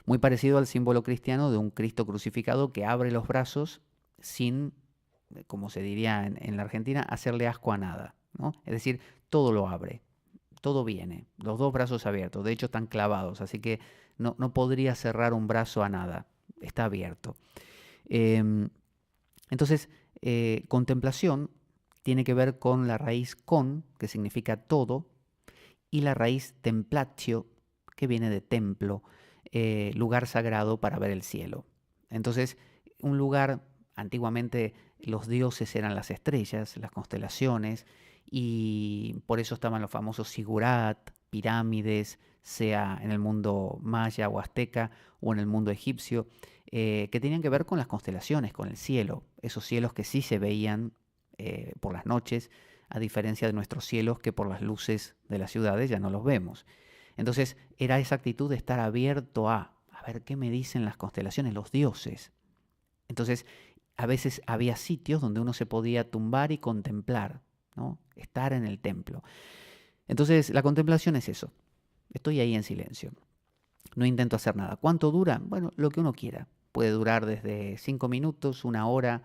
Muy parecido al símbolo cristiano de un Cristo crucificado que abre los brazos sin, como se diría en la Argentina, hacerle asco a nada, ¿no? Es decir, todo lo abre, todo viene, los dos brazos abiertos, de hecho están clavados, así que no podría cerrar un brazo a nada, está abierto. Entonces, contemplación tiene que ver con la raíz con, que significa todo, y la raíz templatio, que viene de templo, lugar sagrado para ver el cielo. Entonces, un lugar, antiguamente los dioses eran las estrellas, las constelaciones, y por eso estaban los famosos sigurat, pirámides, sea en el mundo maya o azteca o en el mundo egipcio, que tenían que ver con las constelaciones, con el cielo, esos cielos que sí se veían por las noches, a diferencia de nuestros cielos que por las luces de las ciudades ya no los vemos. Entonces era esa actitud de estar abierto a ver qué me dicen las constelaciones, los dioses. Entonces a veces había sitios donde uno se podía tumbar y contemplar, ¿no? Estar en el templo. Entonces la contemplación es eso. Estoy ahí en silencio. No intento hacer nada. ¿Cuánto dura? Bueno, lo que uno quiera. Puede durar desde 5 minutos, 1 hora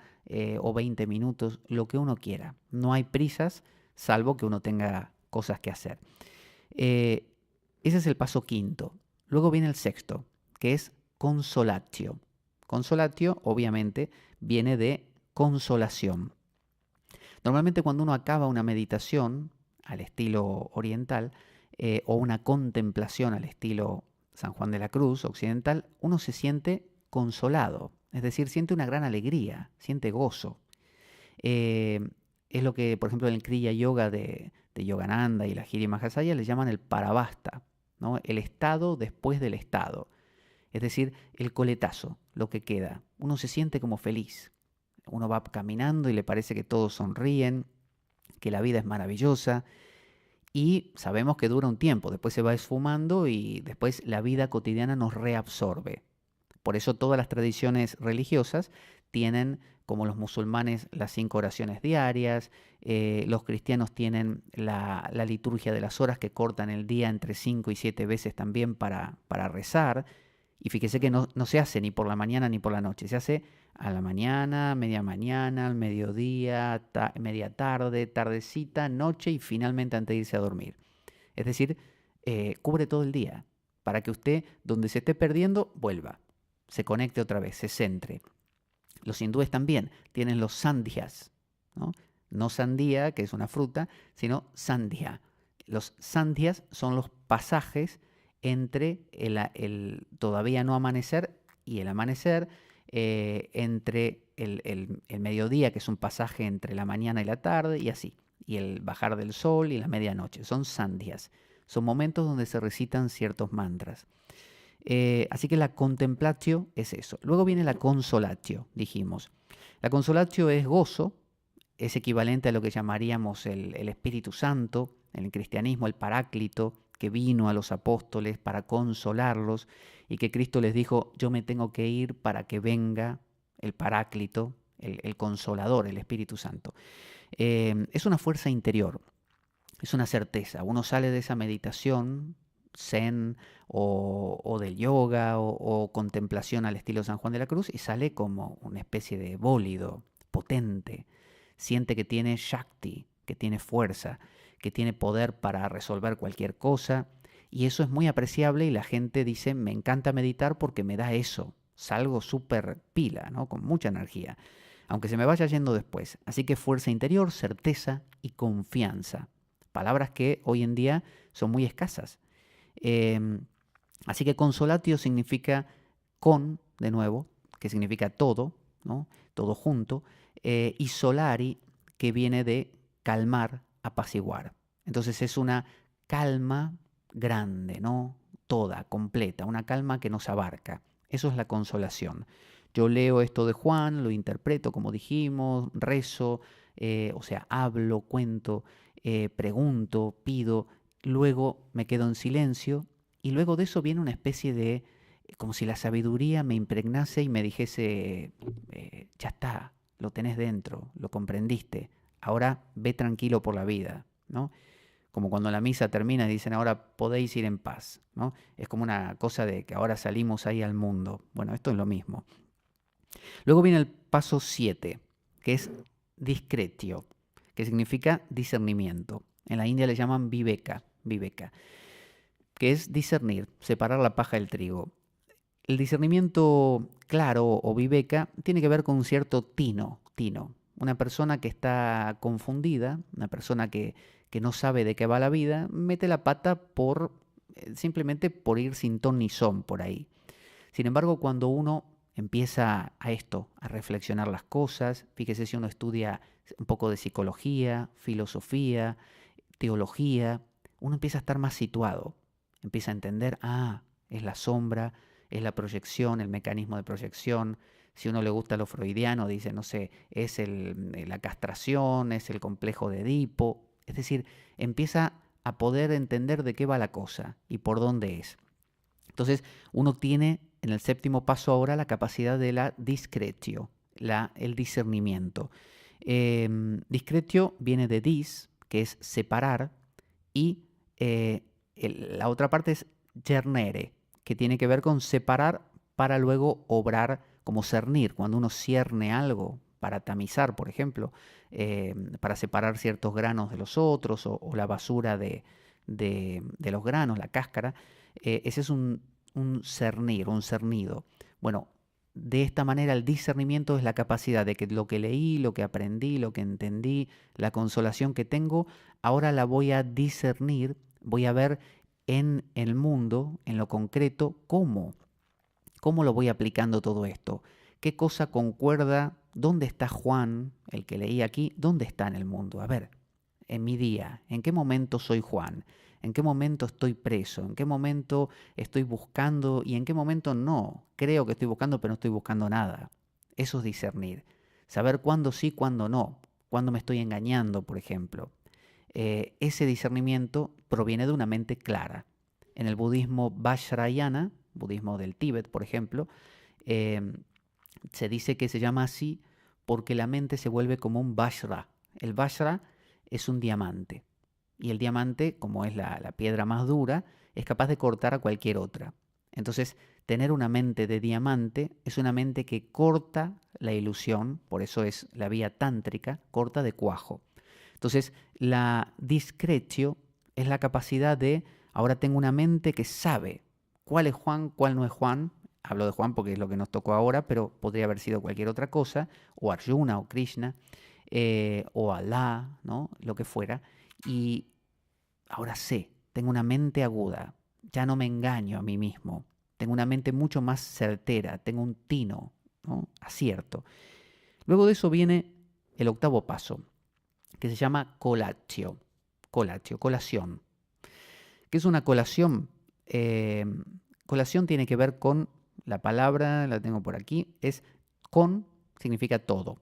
o 20 minutos, lo que uno quiera. No hay prisas, salvo que uno tenga cosas que hacer. Ese es el paso quinto. Luego viene el sexto, que es consolatio. Consolatio, obviamente, viene de consolación. Normalmente cuando uno acaba una meditación al estilo oriental o una contemplación al estilo San Juan de la Cruz occidental, uno se siente consolado, es decir, siente una gran alegría, siente gozo. Es lo que, por ejemplo, en el Kriya Yoga de Yogananda y la Giri Mahasaya le llaman el parabhasta, ¿no? El estado después del estado. Es decir, el coletazo, lo que queda. Uno se siente como feliz. Uno va caminando y le parece que todos sonríen, que la vida es maravillosa. Y sabemos que dura un tiempo, después se va esfumando y después la vida cotidiana nos reabsorbe. Por eso todas las tradiciones religiosas tienen, como los musulmanes, las 5 oraciones diarias, los cristianos tienen la liturgia de las horas que cortan el día entre 5 y 7 veces también para rezar. Y fíjese que no se hace ni por la mañana ni por la noche, se hace a la mañana, al mediodía, media tarde, tardecita, noche y finalmente antes de irse a dormir. Es decir, cubre todo el día para que usted, donde se esté perdiendo, vuelva, se conecte otra vez, se centre. Los hindúes también tienen los sandhyas, ¿no? No sandía, que es una fruta, sino sandhya. Los sandhyas son los pasajes entre el todavía no amanecer y el amanecer, entre el mediodía, que es un pasaje entre la mañana y la tarde, y así, y el bajar del sol y la medianoche. Son sandhyas. Son momentos donde se recitan ciertos mantras. Así que la contemplatio es eso. Luego viene la consolatio, dijimos. La consolatio es gozo, es equivalente a lo que llamaríamos el Espíritu Santo, en el cristianismo el Paráclito, que vino a los apóstoles para consolarlos y que Cristo les dijo, yo me tengo que ir para que venga el Paráclito, el Consolador, el Espíritu Santo. Es una fuerza interior, es una certeza. Uno sale de esa meditación zen o del yoga o contemplación al estilo San Juan de la Cruz y sale como una especie de bólido potente. Siente que tiene shakti, que tiene fuerza, que tiene poder para resolver cualquier cosa. Y eso es muy apreciable y la gente dice, me encanta meditar porque me da eso. Salgo súper pila, ¿no? Con mucha energía, aunque se me vaya yendo después. Así que fuerza interior, certeza y confianza. Palabras que hoy en día son muy escasas. Así que consolatio significa con, de nuevo, que significa todo, ¿no? Todo junto, y solari, que viene de calmar, apaciguar. Entonces es una calma grande, ¿no? Toda, completa, una calma que nos abarca. Eso es la consolación. Yo leo esto de Juan, lo interpreto como dijimos, rezo, o sea, hablo, cuento, pregunto, pido, luego me quedo en silencio y luego de eso viene una especie de, como si la sabiduría me impregnase y me dijese, ya está, lo tenés dentro, lo comprendiste, ahora ve tranquilo por la vida, ¿no? Como cuando la misa termina y dicen ahora podéis ir en paz, ¿no? Es como una cosa de que ahora salimos ahí al mundo. Bueno, esto es lo mismo. Luego viene el paso 7, que es discretio, que significa discernimiento. En la India le llaman viveka, que es discernir, separar la paja del trigo. El discernimiento claro o viveka tiene que ver con un cierto tino. Una persona que está confundida, una persona que no sabe de qué va la vida, mete la pata simplemente por ir sin ton ni son por ahí. Sin embargo, cuando uno empieza a reflexionar las cosas, fíjese si uno estudia un poco de psicología, filosofía, teología, uno empieza a estar más situado, empieza a entender, es la sombra, es la proyección, el mecanismo de proyección. Si a uno le gusta lo freudiano, dice, no sé, es la castración, es el complejo de Edipo. Es decir, empieza a poder entender de qué va la cosa y por dónde es. Entonces, uno tiene en el séptimo paso ahora la capacidad de la discretio, el discernimiento. Discretio viene de dis, que es separar, y la otra parte es cernere, que tiene que ver con separar para luego obrar como cernir, cuando uno cierne algo para tamizar, por ejemplo, para separar ciertos granos de los otros o la basura de los granos, la cáscara, ese es un cernir, un cernido. Bueno, de esta manera el discernimiento es la capacidad de que lo que leí, lo que aprendí, lo que entendí, la consolación que tengo, ahora la voy a discernir, voy a ver en el mundo, en lo concreto, cómo lo voy aplicando todo esto, qué cosa concuerda, dónde está Juan, el que leí aquí, dónde está en el mundo. A ver, en mi día, ¿en qué momento soy Juan? ¿En qué momento estoy preso? ¿En qué momento estoy buscando y en qué momento no? Creo que estoy buscando, pero no estoy buscando nada. Eso es discernir. Saber cuándo sí, cuándo no. Cuándo me estoy engañando, por ejemplo. Ese discernimiento proviene de una mente clara. En el budismo Vajrayana, budismo del Tíbet, por ejemplo, se dice que se llama así porque la mente se vuelve como un Vajra. El Vajra es un diamante. Y el diamante, como es la piedra más dura, es capaz de cortar a cualquier otra. Entonces, tener una mente de diamante es una mente que corta la ilusión, por eso es la vía tántrica, corta de cuajo. Entonces, la discretio es la capacidad de, ahora tengo una mente que sabe cuál es Juan, cuál no es Juan, Hablo de Juan porque es lo que nos tocó ahora, pero podría haber sido cualquier otra cosa, o Arjuna o Krishna, o Alá, ¿no? Lo que fuera. Y ahora sé, tengo una mente aguda, ya no me engaño a mí mismo, tengo una mente mucho más certera, tengo un tino, ¿no? Acierto. Luego de eso viene el octavo paso, que se llama colatio, colación. ¿Qué es una colación? Eh, Colación tiene que ver con, la palabra, la tengo por aquí, es con, significa todo,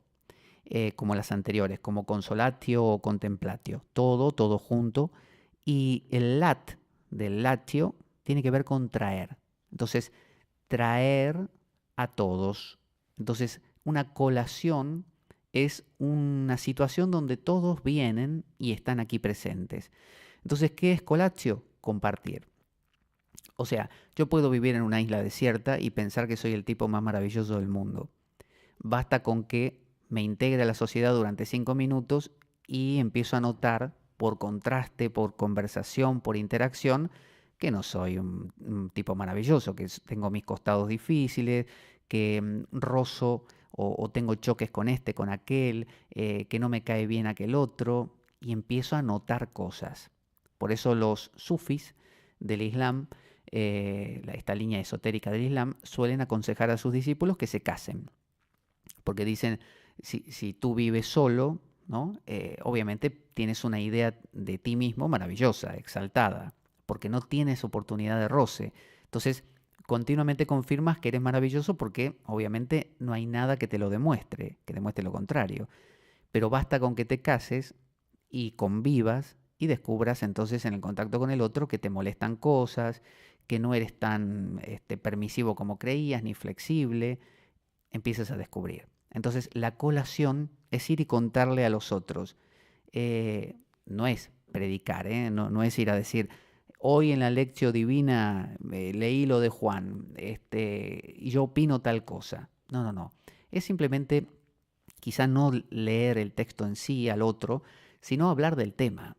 como las anteriores, como consolatio o contemplatio, todo, todo junto. Y el lat del latio tiene que ver con traer. Entonces, traer a todos. Entonces, una colación es una situación donde todos vienen y están aquí presentes. Entonces, ¿qué es colatio? Compartir. O sea, yo puedo vivir en una isla desierta y pensar que soy el tipo más maravilloso del mundo. Basta con que me integre a la sociedad durante 5 minutos y empiezo a notar, por contraste, por conversación, por interacción, que no soy un tipo maravilloso, que tengo mis costados difíciles, que rozo o tengo choques con este, con aquel, que no me cae bien aquel otro, y empiezo a notar cosas. Por eso los sufis del Islam, esta línea esotérica del Islam, suelen aconsejar a sus discípulos que se casen. Porque dicen, si tú vives solo, ¿no? Obviamente tienes una idea de ti mismo maravillosa, exaltada, porque no tienes oportunidad de roce. Entonces, continuamente confirmas que eres maravilloso porque obviamente no hay nada que te lo demuestre, que demuestre lo contrario. Pero basta con que te cases y convivas y descubras entonces en el contacto con el otro que te molestan cosas, que no eres tan permisivo como creías, ni flexible, empiezas a descubrir. Entonces la colación es ir y contarle a los otros. No es predicar, no es ir a decir, hoy en la lección divina leí lo de Juan, y yo opino tal cosa. No, no, no. Es simplemente quizá no leer el texto en sí al otro, sino hablar del tema.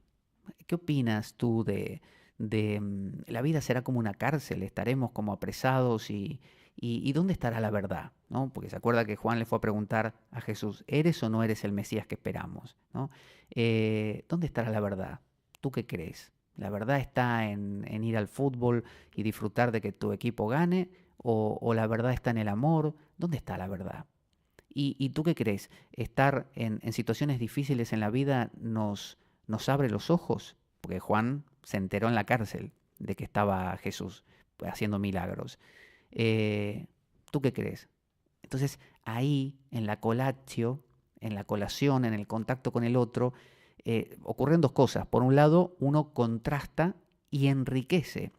¿Qué opinas tú de la vida será como una cárcel? ¿Estaremos como apresados y dónde estará la verdad? ¿No? Porque se acuerda que Juan le fue a preguntar a Jesús, ¿eres o no eres el Mesías que esperamos? ¿No? ¿Dónde estará la verdad? ¿Tú qué crees? ¿La verdad está en ir al fútbol y disfrutar de que tu equipo gane? ¿O la verdad está en el amor? ¿Dónde está la verdad? ¿Y tú qué crees? ¿Estar en situaciones difíciles en la vida nos abre los ojos? Porque Juan se enteró en la cárcel de que estaba Jesús haciendo milagros. Eh, ¿Tú qué crees? Entonces ahí, en la colatio, en la colación, en el contacto con el otro, ocurren dos cosas. Por un lado, uno contrasta y enriquece.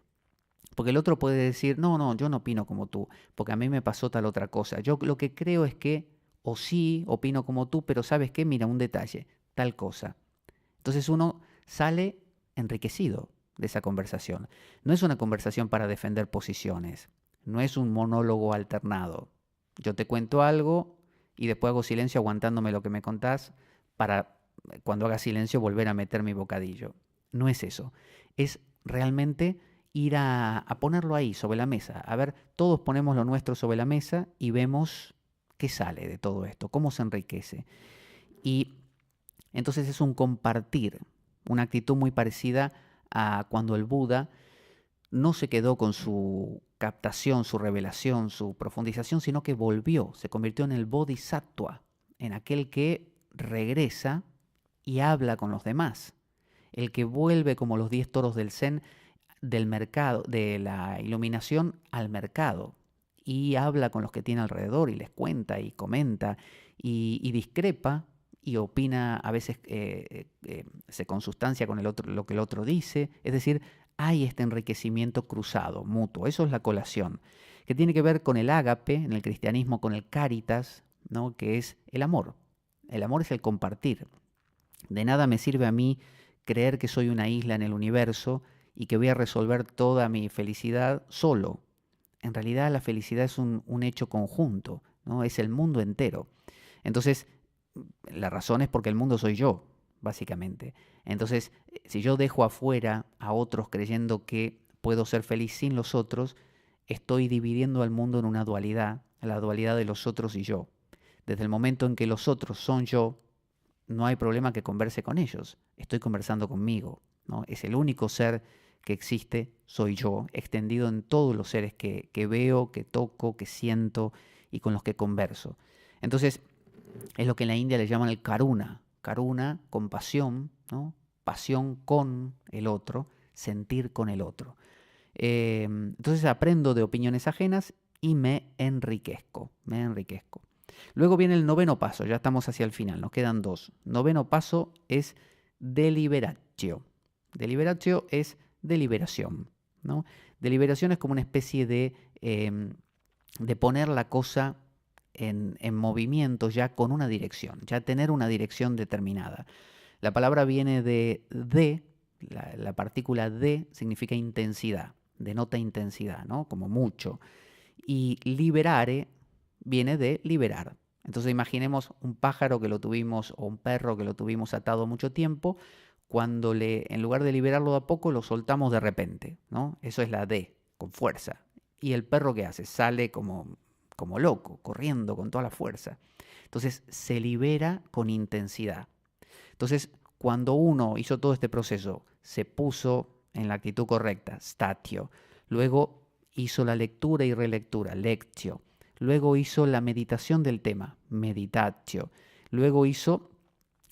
Porque el otro puede decir, no, no, yo no opino como tú, porque a mí me pasó tal otra cosa. Yo lo que creo es que, o sí, opino como tú, pero ¿sabes qué? Mira, un detalle, tal cosa. Entonces uno sale enriquecido de esa conversación. No es una conversación para defender posiciones, no es un monólogo alternado. Yo te cuento algo y después hago silencio aguantándome lo que me contás para cuando haga silencio volver a meter mi bocadillo. No es eso. Es realmente ir a ponerlo ahí sobre la mesa. A ver, todos ponemos lo nuestro sobre la mesa y vemos qué sale de todo esto, cómo se enriquece. Y entonces es un compartir, una actitud muy parecida a cuando el Buda no se quedó con su captación, su revelación, su profundización, sino que volvió, se convirtió en el bodhisattva, en aquel que regresa y habla con los demás, el que vuelve como los 10 toros del Zen del mercado, de la iluminación al mercado, y habla con los que tiene alrededor y les cuenta y comenta y discrepa y opina, a veces se consustancia con el otro, lo que el otro dice, es decir, hay este enriquecimiento cruzado, mutuo, eso es la colación, que tiene que ver con el ágape, en el cristianismo, con el caritas, ¿no? Que es el amor. El amor es el compartir. De nada me sirve a mí creer que soy una isla en el universo y que voy a resolver toda mi felicidad solo. En realidad la felicidad es un hecho conjunto, ¿no? Es el mundo entero. Entonces, la razón es porque el mundo soy yo, básicamente. Entonces, si yo dejo afuera a otros creyendo que puedo ser feliz sin los otros, estoy dividiendo al mundo en una dualidad, la dualidad de los otros y yo. Desde el momento en que los otros son yo, no hay problema que converse con ellos. Estoy conversando conmigo, ¿no? Es el único ser que existe, soy yo, extendido en todos los seres que veo, que toco, que siento y con los que converso. Entonces, es lo que en la India le llaman el karuna. Karuna, compasión, ¿no? Pasión con el otro, sentir con el otro. Entonces aprendo de opiniones ajenas y me enriquezco, me enriquezco. Luego viene el noveno paso, ya estamos hacia el final, nos quedan dos. Noveno paso es deliberatio. Deliberatio es deliberación, ¿no? Deliberación es como una especie de poner la cosa en movimiento ya con una dirección, ya tener una dirección determinada. La palabra viene de la partícula de significa intensidad, denota intensidad, ¿no? Como mucho. Y liberare viene de liberar. Entonces imaginemos un pájaro que lo tuvimos o un perro que lo tuvimos atado mucho tiempo, cuando en lugar de liberarlo de a poco, lo soltamos de repente, ¿no? Eso es la D, con fuerza. ¿Y el perro qué hace? Sale como loco, corriendo con toda la fuerza. Entonces se libera con intensidad. Entonces, cuando uno hizo todo este proceso, se puso en la actitud correcta, statio, luego hizo la lectura y relectura, lectio, luego hizo la meditación del tema, meditatio, luego hizo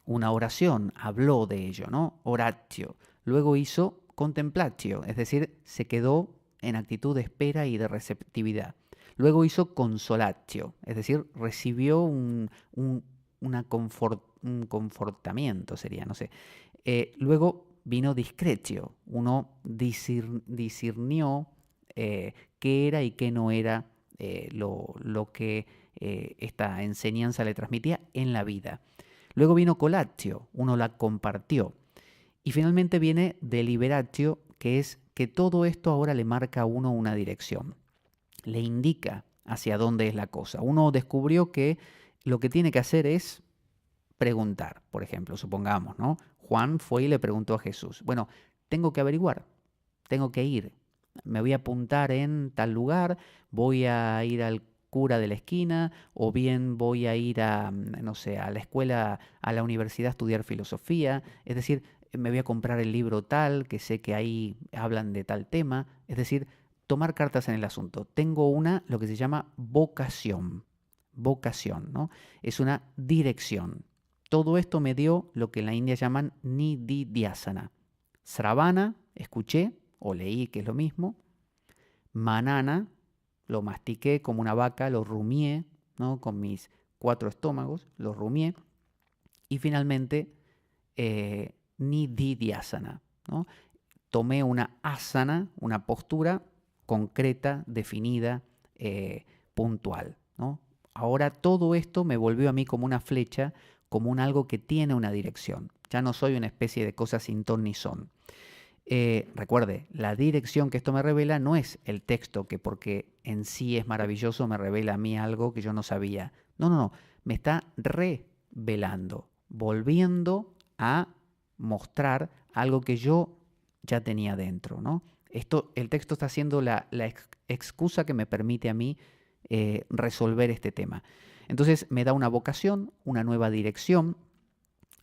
una oración, habló de ello, ¿no? Oratio, luego hizo contemplatio, es decir, se quedó en actitud de espera y de receptividad. Luego hizo consolatio, es decir, recibió un confortamiento, sería, no sé. Luego vino discretio, uno discernió qué era y qué no era lo que esta enseñanza le transmitía en la vida. Luego vino colatio, uno la compartió. Y finalmente viene deliberatio, que es que todo esto ahora le marca a uno una dirección, le indica hacia dónde es la cosa. Uno descubrió que lo que tiene que hacer es preguntar, por ejemplo, supongamos, ¿no? Juan fue y le preguntó a Jesús, bueno, tengo que averiguar, tengo que ir, me voy a apuntar en tal lugar, voy a ir al cura de la esquina, o bien voy a ir a, no sé, a la escuela, a la universidad a estudiar filosofía, es decir, me voy a comprar el libro tal, que sé que ahí hablan de tal tema, es decir, tomar cartas en el asunto. Tengo lo que se llama vocación, ¿no? Es una dirección. Todo esto me dio lo que en la India llaman nididhyasana. Sravana, escuché o leí, que es lo mismo. Manana, lo mastiqué como una vaca, lo rumié, ¿no? Con mis 4 estómagos, lo rumié. Y finalmente, nididhyasana, ¿no? Tomé una asana, una postura concreta, definida, puntual, ¿no? Ahora todo esto me volvió a mí como una flecha, como un algo que tiene una dirección. Ya no soy una especie de cosa sin ton ni son. Recuerde, la dirección que esto me revela no es el texto que porque en sí es maravilloso me revela a mí algo que yo no sabía. No, no, no. Me está revelando, volviendo a mostrar algo que yo ya tenía dentro, ¿no? El texto está siendo la excusa que me permite a mí resolver este tema. Entonces me da una vocación, una nueva dirección,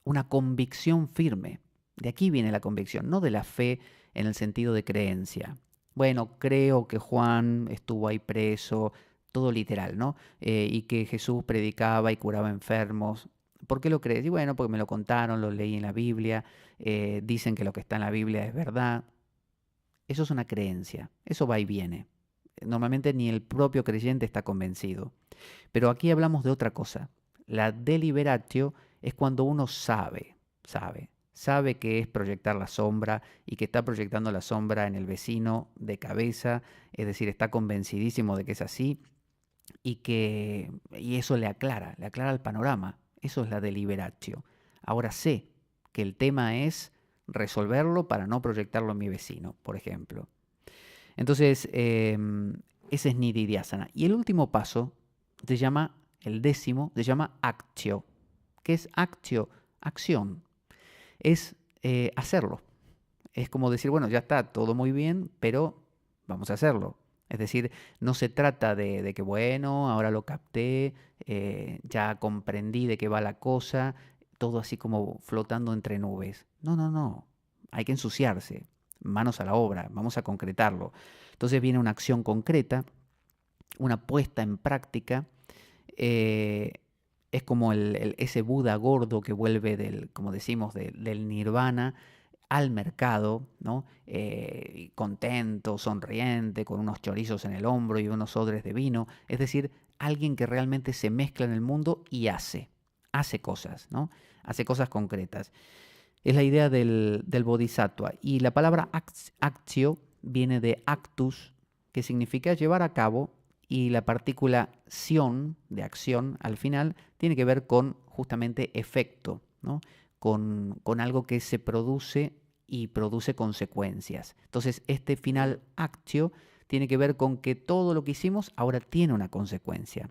una convicción firme. De aquí viene la convicción, no de la fe en el sentido de creencia. Bueno, creo que Juan estuvo ahí preso, todo literal, ¿no? Y que Jesús predicaba y curaba enfermos. ¿Por qué lo crees? Y bueno, porque me lo contaron, lo leí en la Biblia, dicen que lo que está en la Biblia es verdad. Eso es una creencia, eso va y viene. Normalmente ni el propio creyente está convencido. Pero aquí hablamos de otra cosa. La deliberatio es cuando uno sabe que es proyectar la sombra y que está proyectando la sombra en el vecino de cabeza, es decir, está convencidísimo de que es así y eso le aclara el panorama. Eso es la deliberatio. Ahora sé que el tema es resolverlo para no proyectarlo en mi vecino, por ejemplo. Entonces, ese es nididhyasana. Y el último paso el décimo, se llama actio. ¿Qué es actio? Acción. Es hacerlo. Es como decir, bueno, ya está todo muy bien, pero vamos a hacerlo. Es decir, no se trata de que, bueno, ahora lo capté, ya comprendí de qué va la cosa, todo así como flotando entre nubes. No, no, no. Hay que ensuciarse. Manos a la obra, vamos a concretarlo. Entonces viene una acción concreta, una puesta en práctica. eh, es como ese Buda gordo que vuelve del, como decimos, del nirvana al mercado, ¿no? Contento, sonriente, con unos chorizos en el hombro y unos odres de vino. Es decir, alguien que realmente se mezcla en el mundo y hace cosas, ¿no? Hace cosas concretas. Es la idea del bodhisattva. Y la palabra actio viene de actus, que significa llevar a cabo, y la partícula sion, de acción, al final, tiene que ver con justamente efecto, ¿no? Con algo que se produce y produce consecuencias. Entonces, este final actio tiene que ver con que todo lo que hicimos ahora tiene una consecuencia.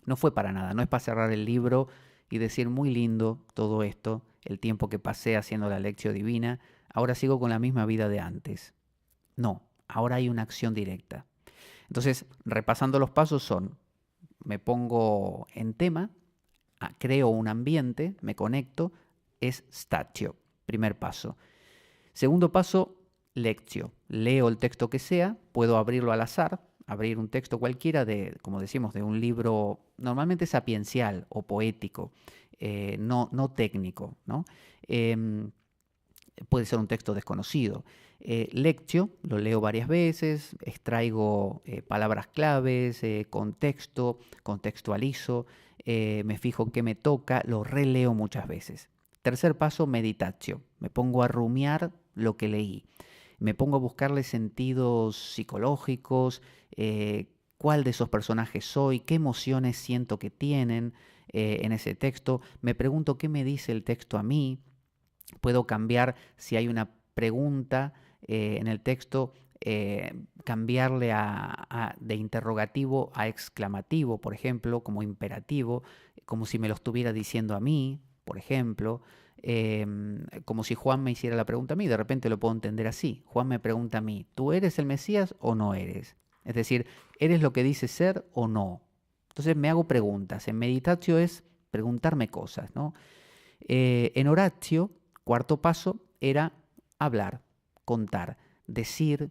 No fue para nada, no es para cerrar el libro y decir muy lindo todo esto, el tiempo que pasé haciendo la lección divina, ahora sigo con la misma vida de antes. No, ahora hay una acción directa. Entonces, repasando los pasos son, me pongo en tema, creo un ambiente, me conecto, es statio, primer paso. Segundo paso, lectio. Leo el texto que sea, puedo abrirlo al azar, abrir un texto cualquiera de, como decimos, de un libro normalmente sapiencial o poético, no técnico, ¿no? Eh, Puede ser un texto desconocido. Lectio, lo leo varias veces, extraigo palabras claves, contexto, contextualizo, me fijo qué me toca, lo releo muchas veces. Tercer paso, meditatio. Me pongo a rumiar lo que leí. Me pongo a buscarle sentidos psicológicos, cuál de esos personajes soy, qué emociones siento que tienen en ese texto. Me pregunto qué me dice el texto a mí. Puedo cambiar si hay una pregunta en el texto, cambiarle de interrogativo a exclamativo, por ejemplo, como imperativo, como si me lo estuviera diciendo a mí, por ejemplo, como si Juan me hiciera la pregunta a mí, de repente lo puedo entender así. Juan me pregunta a mí, ¿tú eres el Mesías o no eres? Es decir, ¿eres lo que dices ser o no? Entonces me hago preguntas. En meditatio es preguntarme cosas, ¿no? En oratio, cuarto paso, era hablar, contar, decir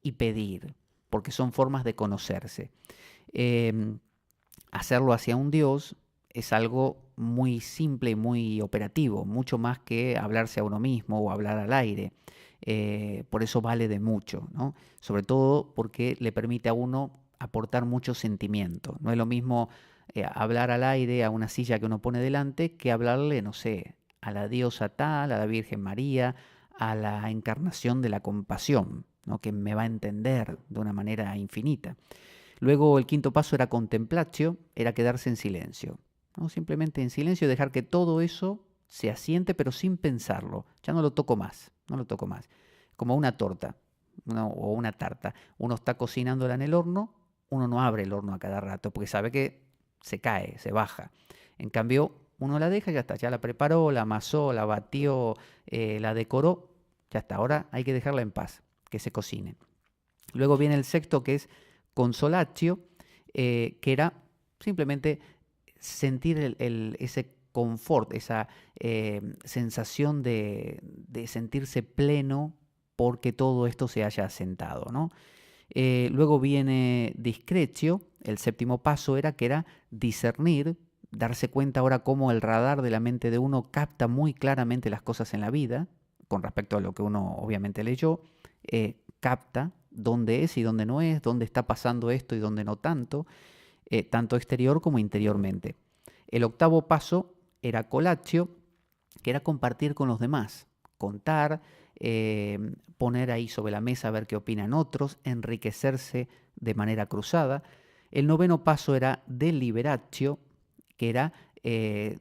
y pedir, porque son formas de conocerse. Eh, Hacerlo hacia un Dios es algo muy simple y muy operativo, mucho más que hablarse a uno mismo o hablar al aire. Por eso vale de mucho, ¿no? Sobre todo porque le permite a uno aportar mucho sentimiento. No es lo mismo hablar al aire a una silla que uno pone delante que hablarle, no sé, a la diosa tal, a la Virgen María, a la encarnación de la compasión, ¿no? Que me va a entender de una manera infinita. Luego el quinto paso era contemplatio, era quedarse en silencio, ¿no? Simplemente en silencio, dejar que todo eso se asiente, pero sin pensarlo. Ya no lo toco más, no lo toco más. Como una torta o una tarta. Uno está cocinándola en el horno, uno no abre el horno a cada rato porque sabe que se cae, se baja. En cambio, uno la deja y ya está, ya la preparó, la amasó, la batió, la decoró, ya está. Ahora hay que dejarla en paz, que se cocine. Luego viene el sexto, que es consolatio, que era simplemente sentir ese confort, esa sensación de sentirse pleno porque todo esto se haya asentado, ¿no? Luego viene discretio, el séptimo paso era que era discernir, darse cuenta ahora cómo el radar de la mente de uno capta muy claramente las cosas en la vida, con respecto a lo que uno obviamente leyó, capta dónde es y dónde no es, dónde está pasando esto y dónde no tanto, tanto exterior como interiormente. El octavo paso era colatio, que era compartir con los demás, contar, poner ahí sobre la mesa a ver qué opinan otros, enriquecerse de manera cruzada. El noveno paso era deliberatio, que era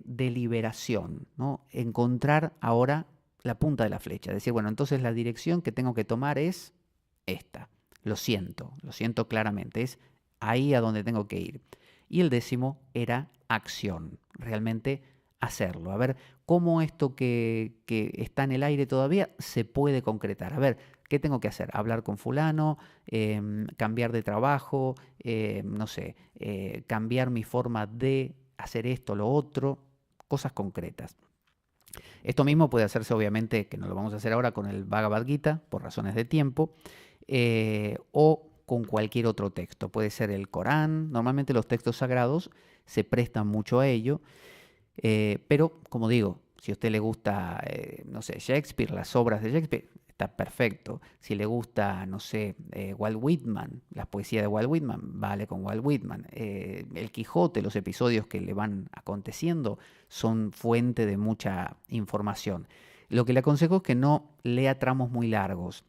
deliberación, ¿no? Encontrar ahora la punta de la flecha, decir, bueno, entonces la dirección que tengo que tomar es esta. Lo siento claramente, es ahí a donde tengo que ir. Y el décimo era acción, realmente hacerlo. A ver cómo esto que está en el aire todavía se puede concretar. A ver, ¿Qué tengo que hacer? Hablar con fulano, cambiar de trabajo, no sé, cambiar mi forma de hacer esto, lo otro, cosas concretas. Esto mismo puede hacerse obviamente, que no lo vamos a hacer ahora, con el Bhagavad Gita, por razones de tiempo, o con cualquier otro texto. Puede ser el Corán. Normalmente los textos sagrados se prestan mucho a ello, pero como digo, si a usted le gusta, no sé, Shakespeare, las obras de Shakespeare, está perfecto. Si le gusta, no sé, Walt Whitman, las poesías de Walt Whitman, vale con Walt Whitman. El Quijote, los episodios que le van aconteciendo son fuente de mucha información. Lo que le aconsejo es que no lea tramos muy largos.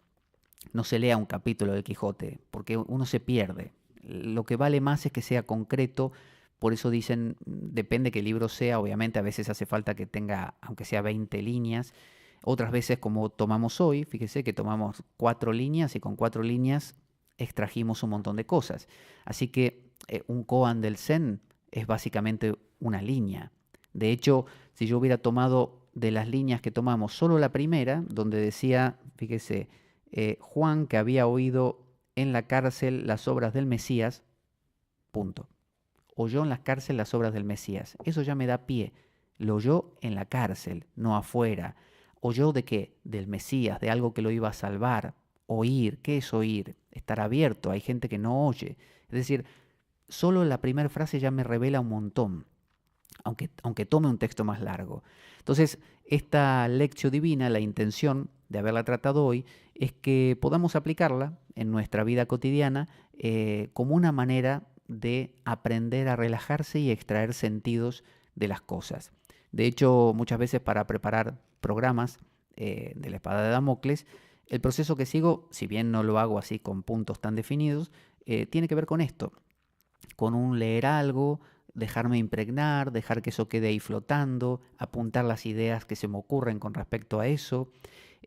No se lea un capítulo del Quijote, porque uno se pierde. Lo que vale más es que sea concreto. Por eso dicen, depende qué libro sea, obviamente a veces hace falta que tenga, aunque sea 20 líneas. Otras veces, como tomamos hoy, fíjese que tomamos 4 líneas y con 4 líneas extrajimos un montón de cosas. Así que un koan del Zen es básicamente una línea. De hecho, si yo hubiera tomado de las líneas que tomamos solo la primera, donde decía, fíjese, Juan que había oído en la cárcel las obras del Mesías, punto. Oyó en la cárcel las obras del Mesías. Eso ya me da pie. Lo oyó en la cárcel, no afuera. ¿Oyó de qué? Del Mesías, de algo que lo iba a salvar. Oír, ¿qué es oír? Estar abierto, hay gente que no oye. Es decir, solo la primera frase ya me revela un montón, aunque tome un texto más largo. Entonces, esta lección divina, la intención de haberla tratado hoy, es que podamos aplicarla en nuestra vida cotidiana como una manera de aprender a relajarse y extraer sentidos de las cosas. De hecho, muchas veces para preparar programas de la espada de Damocles, el proceso que sigo, si bien no lo hago así con puntos tan definidos, tiene que ver con esto, con un leer algo, dejarme impregnar, dejar que eso quede ahí flotando, apuntar las ideas que se me ocurren con respecto a eso,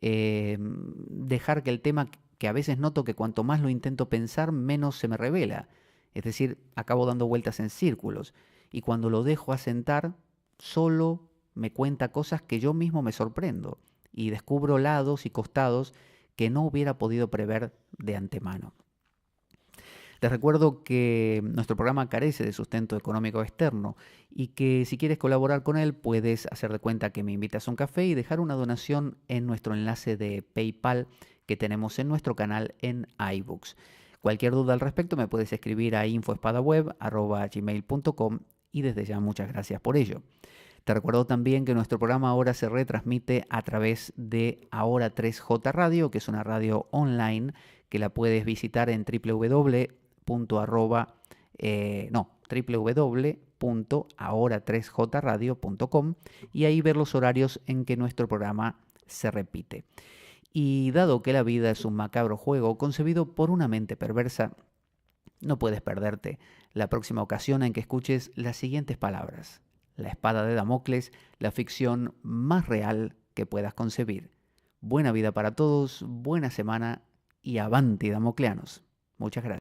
dejar que el tema, que a veces noto que cuanto más lo intento pensar, menos se me revela. Es decir, acabo dando vueltas en círculos. Y cuando lo dejo asentar, solo me cuenta cosas que yo mismo me sorprendo y descubro lados y costados que no hubiera podido prever de antemano. Les recuerdo que nuestro programa carece de sustento económico externo y que si quieres colaborar con él puedes hacer de cuenta que me invitas a un café y dejar una donación en nuestro enlace de PayPal que tenemos en nuestro canal en iBooks. Cualquier duda al respecto me puedes escribir a infoespadaweb@gmail.com y desde ya muchas gracias por ello. Te recuerdo también que nuestro programa ahora se retransmite a través de Ahora 3J Radio, que es una radio online que la puedes visitar en www.ahora3jradio.com y ahí ver los horarios en que nuestro programa se repite. Y dado que la vida es un macabro juego concebido por una mente perversa, no puedes perderte la próxima ocasión en que escuches las siguientes palabras. La espada de Damocles, la ficción más real que puedas concebir. Buena vida para todos, buena semana y avanti damocleanos. Muchas gracias.